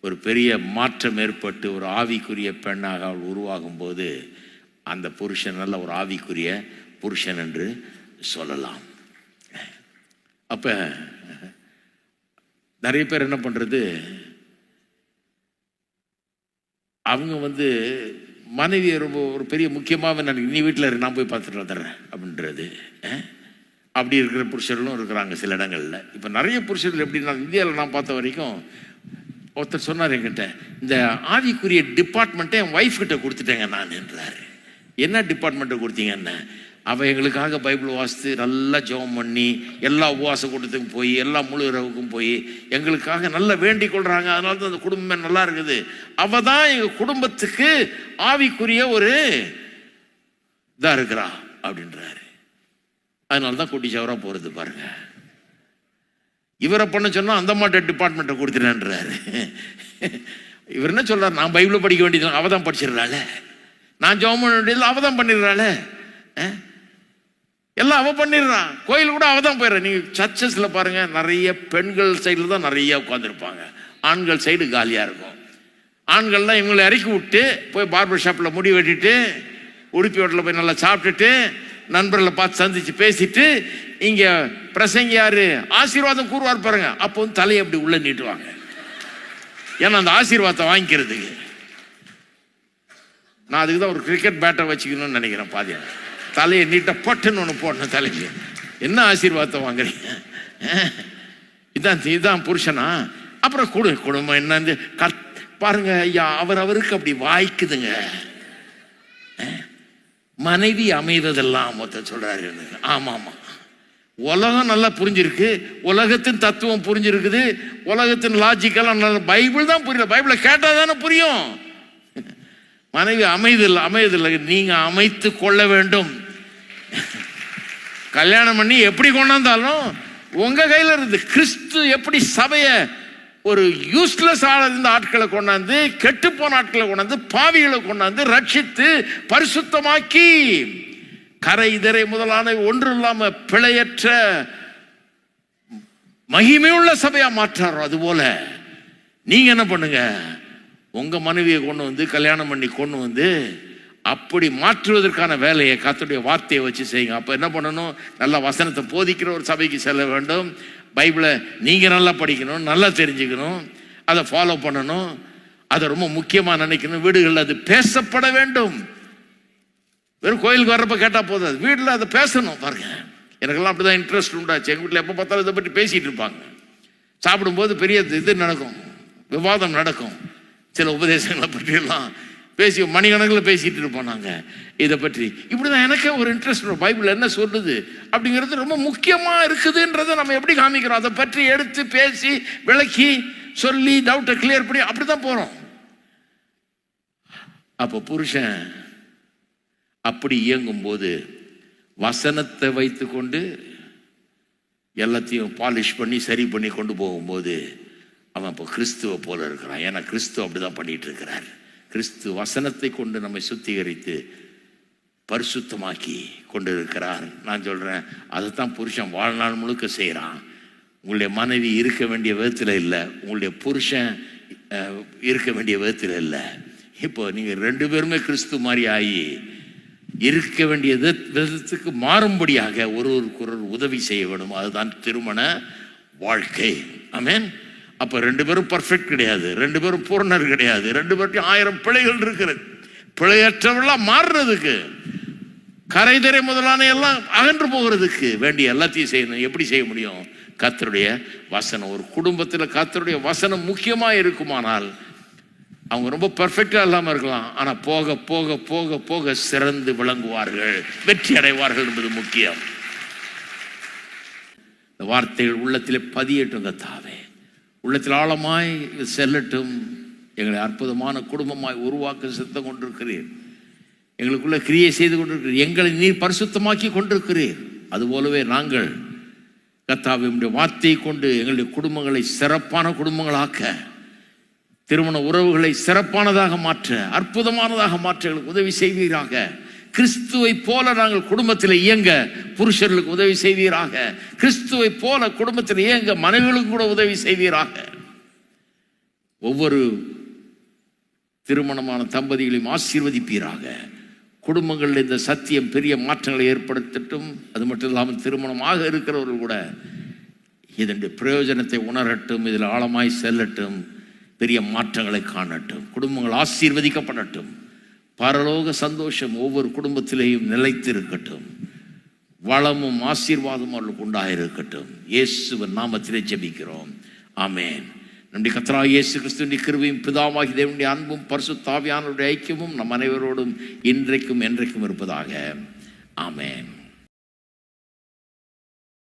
ஒரு பெரிய மாற்றம் ஏற்பட்டு ஒரு ஆவிக்குரிய பெண்ணாக அவள் உருவாகும் போது அந்த புருஷன் நல்ல ஒரு ஆவிக்குரிய புருஷன் என்று சொல்லலாம். அப்போ நிறைய பேர் என்ன பண்ணுறது, அவங்க வந்து மனைவியை ரொம்ப ஒரு பெரிய முக்கியமாக நினைக்க, நீ வீட்டில் நான் போய் பார்த்துட்டு வந்துடுறேன் அப்படின்றது. அப்படி இருக்கிற புருஷர்களும் இருக்கிறாங்க சில இடங்களில். இப்போ நிறைய புருஷர்கள் எப்படின்னா, இந்தியாவில் நான் பார்த்த வரைக்கும் ஒருத்தர் சொன்னார் என்கிட்ட, இந்த ஆவிக்குரிய டிபார்ட்மெண்ட்டை என் ஒய்ஃப் கிட்ட கொடுத்துட்டேங்க நான் என்றார். என்ன டிபார்ட்மெண்ட்டை கொடுத்தீங்கன்னு, அவள் எங்களுக்காக பைபிள் வாசித்து நல்லா ஜெபம் பண்ணி எல்லா உபவாச கூட்டத்துக்கும் போய் எல்லா முழு இரவுக்கும் போய் எங்களுக்காக நல்லா வேண்டிக் கொள்கிறாங்க, அதனால தான் அந்த குடும்பமே நல்லா இருக்குது. அவள் தான் எங்கள் குடும்பத்துக்கு ஆவிக்குரிய ஒரு இதாக இருக்கிறா அப்படின்றாரு. அதனால தான் குட்டி சவராக போகிறது பாருங்க. இவரை பண்ண சொன்னால் அந்த மாட்ட டிபார்ட்மெண்ட்டை கொடுத்துட்டேன்றாரு. இவர் என்ன சொல்கிறார், நான் பைபிளை படிக்க வேண்டியது அவள் தான் படிச்சிடுறாள், நான் ஜெபம் பண்ண வேண்டியதில் அவள் தான் பண்ணிடுறாள், எல்லாம் அவள் பண்ணிடுறான், கோயில் கூட அவள் தான் போயிடுறான். நீங்கள் சர்ச்சஸில் பாருங்கள், நிறைய பெண்கள் சைடில் தான் நிறைய உட்காந்துருப்பாங்க, ஆண்கள் சைடு காலியாக இருக்கும். ஆண்கள்லாம் இவங்களை இறக்கி விட்டு போய் பார்பர் ஷாப்பில் முடி வெட்டிட்டு உடுப்பி ஹோட்டலில் போய் நல்லா சாப்பிட்டுட்டு நண்பர்களை பார்த்து சந்திச்சு பேசிட்டு இங்கே பிரசங்க யாரு ஆசீர்வாதம் கூறுவார் பாருங்க, அப்போ வந்து தலையை அப்படி உள்ள நீட்டுவாங்க. ஏன்னா அந்த ஆசீர்வாதத்தை வாங்கிக்கிறதுக்கு. நான் அதுக்கு தான் ஒரு கிரிக்கெட் பேட்டை வச்சுக்கணும்னு நினைக்கிறேன். பாதியா தலையை நீட்ட பொட்டுன்னு ஒன்று போடணும் தலைக்கு. என்ன ஆசீர்வாதத்தை வாங்குறீங்க, இதுதான் புருஷனா? அப்புறம் குடும்பம் என்னன்னு பாருங்க ஐயா, அவருக்கு அப்படி வாய்க்குதுங்க. மனைவி அமைவதெல்லாம் மொத்த சொல்றாரு. ஆமா ஆமா, உலகம் நல்லா புரிஞ்சிருக்கு, உலகத்தின் தத்துவம் புரிஞ்சிருக்குது, உலகத்தின் லாஜிக்கெல்லாம் நல்லா, பைபிள் தான் புரியல. பைபிளை கேட்டால் தானே புரியும். மனைவி அமைவதில்லை, நீங்க அமைத்து கொள்ள வேண்டும். கல்யாணம் பண்ணி எப்படி கொண்டாந்தாலும் உங்க கையில் இருந்து கிறிஸ்து எப்படி சபையை ஒரு யூஸ்லெஸ் இருந்த ஆட்களை கொண்டாந்து, கெட்டு போன ஆட்களை கொண்டாந்து, பாவிகளை கொண்டாந்து ரட்சித்து பரிசுத்தமாக்கி கரை இதரை முதலான ஒன்று இல்லாம பிழையற்ற மகிமையுள்ள சபையா மாற்றாரோ, அதுபோல நீங்க என்ன பண்ணுங்க, உங்க மனைவியை கொண்டு வந்து கல்யாணம் பண்ணி கொண்டு வந்து அப்படி மாற்றுவதற்கான வேலையை கர்த்தருடைய வார்த்தையை வச்சு செய்யுங்க. அப்ப என்ன பண்ணணும், நல்ல வசனத்தை போதிக்கிற ஒரு சபைக்கு செல்ல வேண்டும். பைபிளை நீங்கள் நல்லா படிக்கணும், நல்லா தெரிஞ்சுக்கணும், அதை ஃபாலோ பண்ணணும், அதை ரொம்ப முக்கியமாக நினைக்கணும். வீடுகளில் அது பேசப்பட வேண்டும். வெறும் கோயிலுக்கு வர்றப்ப கேட்டால் போதாது, வீட்டில் அதை பேசணும். பாருங்க, எனக்கெல்லாம் அப்படி தான் இன்ட்ரெஸ்ட் உண்டாச்சு. எங்கள் வீட்டில் எப்போ பார்த்தாலும் இதை பற்றி பேசிகிட்டு இருப்பாங்க. சாப்பிடும்போது பெரிய இது நடக்கும், விவாதம் நடக்கும். சில உபதேசங்களை பற்றியெல்லாம் பேசி மணிக்கணக்கில் பேசிகிட்டு இருப்போம் நாங்கள் இதை பற்றி. இப்படி தான் எனக்கு ஒரு இன்ட்ரெஸ்ட். பைபிள் என்ன சொல்லுது அப்படிங்கிறது ரொம்ப முக்கியமாக இருக்குதுன்றதை நம்ம எப்படி காமிக்கிறோம், அதை பற்றி எடுத்து பேசி விளக்கி சொல்லி டவுட்டை கிளியர் பண்ணி அப்படி தான் போகிறோம். அப்போ புருஷன் அப்படி இயங்கும்போது வசனத்தை வைத்து கொண்டு எல்லாத்தையும் பாலிஷ் பண்ணி சரி பண்ணி கொண்டு போகும்போது அவன் இப்போ கிறிஸ்துவை போல இருக்கிறான். ஏன்னா கிறிஸ்து அப்படி தான் பண்ணிட்டு இருக்கிறார். கிறிஸ்து வசனத்தை கொண்டு நம்மை சுத்திகரித்து பரிசுத்தமாக்கி கொண்டு இருக்கிறார். நான் சொல்கிறேன், அதைத்தான் புருஷன் வாழ்நாள் முழுக்க செய்கிறான். உங்களுடைய மனைவி இருக்க வேண்டிய விதத்தில் இல்லை, உங்களுடைய புருஷன் இருக்க வேண்டிய விதத்தில் இல்லை. இப்போ நீங்கள் 2 பேருமே கிறிஸ்து மாதிரி ஆகி இருக்க வேண்டிய விதத்துக்கு மாறும்படியாக ஒருவருக்கொருவர் உதவி செய்ய வேண்டும். அதுதான் திருமண வாழ்க்கை. ஆமென். அப்ப 2 பேரும் பர்ஃபெக்ட் கிடையாது, 2 பேரும் பூர்ணர் கிடையாது, 2 பேர்ட்டையும் 1000 பிழைகள் இருக்கிறது. பிழையற்றவர்களாக மாறுறதுக்கு, கரைதரை முதலான எல்லாம் அகன்று போகிறதுக்கு வேண்டிய எல்லாத்தையும் செய்யணும். எப்படி செய்ய முடியும்? கர்த்தருடைய வசனம். ஒரு குடும்பத்தில் கர்த்தருடைய வசனம் முக்கியமாக இருக்குமானால் அவங்க ரொம்ப பர்ஃபெக்டா இல்லாமல் இருக்கலாம், ஆனால் போக போக போக போக சிறந்து விளங்குவார்கள், வெற்றி அடைவார்கள் என்பது முக்கியம். இந்த வார்த்தைகள் உள்ளத்திலே பதியட்டும் கர்த்தாவே, உள்ளத்தில் ஆழமாய் செல்லட்டும். எங்களை அற்புதமான குடும்பமாய் உருவாக்க சித்தம் கொண்டிருக்கிறீர், எங்களுக்குள்ள கிரியை செய்து கொண்டிருக்கிறீர், எங்களை நீர் பரிசுத்தமாக்கி கொண்டிருக்கிறீர். அதுபோலவே நாங்கள் கர்த்தாவே உம்முடைய வார்த்தையை கொண்டு எங்களுடைய குடும்பங்களை சிறப்பான குடும்பங்களாக்க, திருமண உறவுகளை சிறப்பானதாக மாற்ற, அற்புதமானதாக மாற்ற எங்களுக்கு உதவி செய்வீராக. கிறிஸ்துவை போல நாங்கள் குடும்பத்தில் இயங்க புருஷர்களுக்கு உதவி செய்வீராக. கிறிஸ்துவை போல குடும்பத்தில் இயங்க மனைவிகளுக்கு கூட உதவி செய்வீராக. ஒவ்வொரு திருமணமான தம்பதிகளையும் ஆசீர்வதிப்பீராக. குடும்பங்களில் இந்த சத்தியம் பெரிய மாற்றங்களை ஏற்படுத்தட்டும். அது மட்டும் இல்லாமல் திருமணமாக இருக்கிறவர்கள் கூட இதனுடைய பிரயோஜனத்தை உணரட்டும், இதில் ஆழமாய் செல்லட்டும், பெரிய மாற்றங்களை காணட்டும், குடும்பங்கள் ஆசீர்வதிக்கப்படட்டும். பரலோக சந்தோஷம் ஒவ்வொரு குடும்பத்திலேயும் நிலைத்து இருக்கட்டும். வளமும் ஆசீர்வாதமும் அவர்களுக்கு உண்டாயிருக்கட்டும். இயேசுவின் நாமத்திலே ஜெபிக்கிறோம். ஆமென். நம்முடைய கர்த்தராகிய இயேசு கிறிஸ்துவின் கிருபையும் பிதாவாகிய தேவனுடைய அன்பும் பரிசுத்த ஆவியானவருடைய ஐக்கியமும் நம் அனைவரோடும் இன்றைக்கும் என்றைக்கும் இருப்பதாக. ஆமென்.